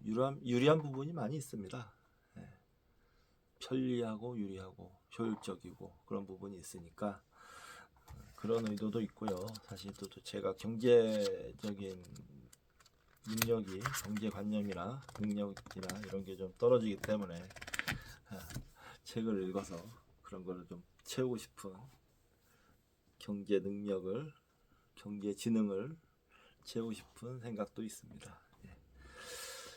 유리한 부분이 많이 있습니다. 예. 편리하고 유리하고 효율적이고 그런 부분이 있으니까 그런 의도도 있고요. 사실 또 제가 경제적인 능력이 경제관념이나 능력이나 이런 게 좀 떨어지기 때문에 책을 읽어서 그런 거를 좀 채우고 싶은 경제 능력을 경제 지능을 채우고 싶은 생각도 있습니다. 예.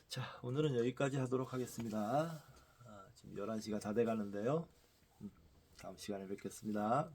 자, 오늘은 여기까지 하도록 하겠습니다. 지금 11시가 다 돼가는데요. 다음 시간에 뵙겠습니다.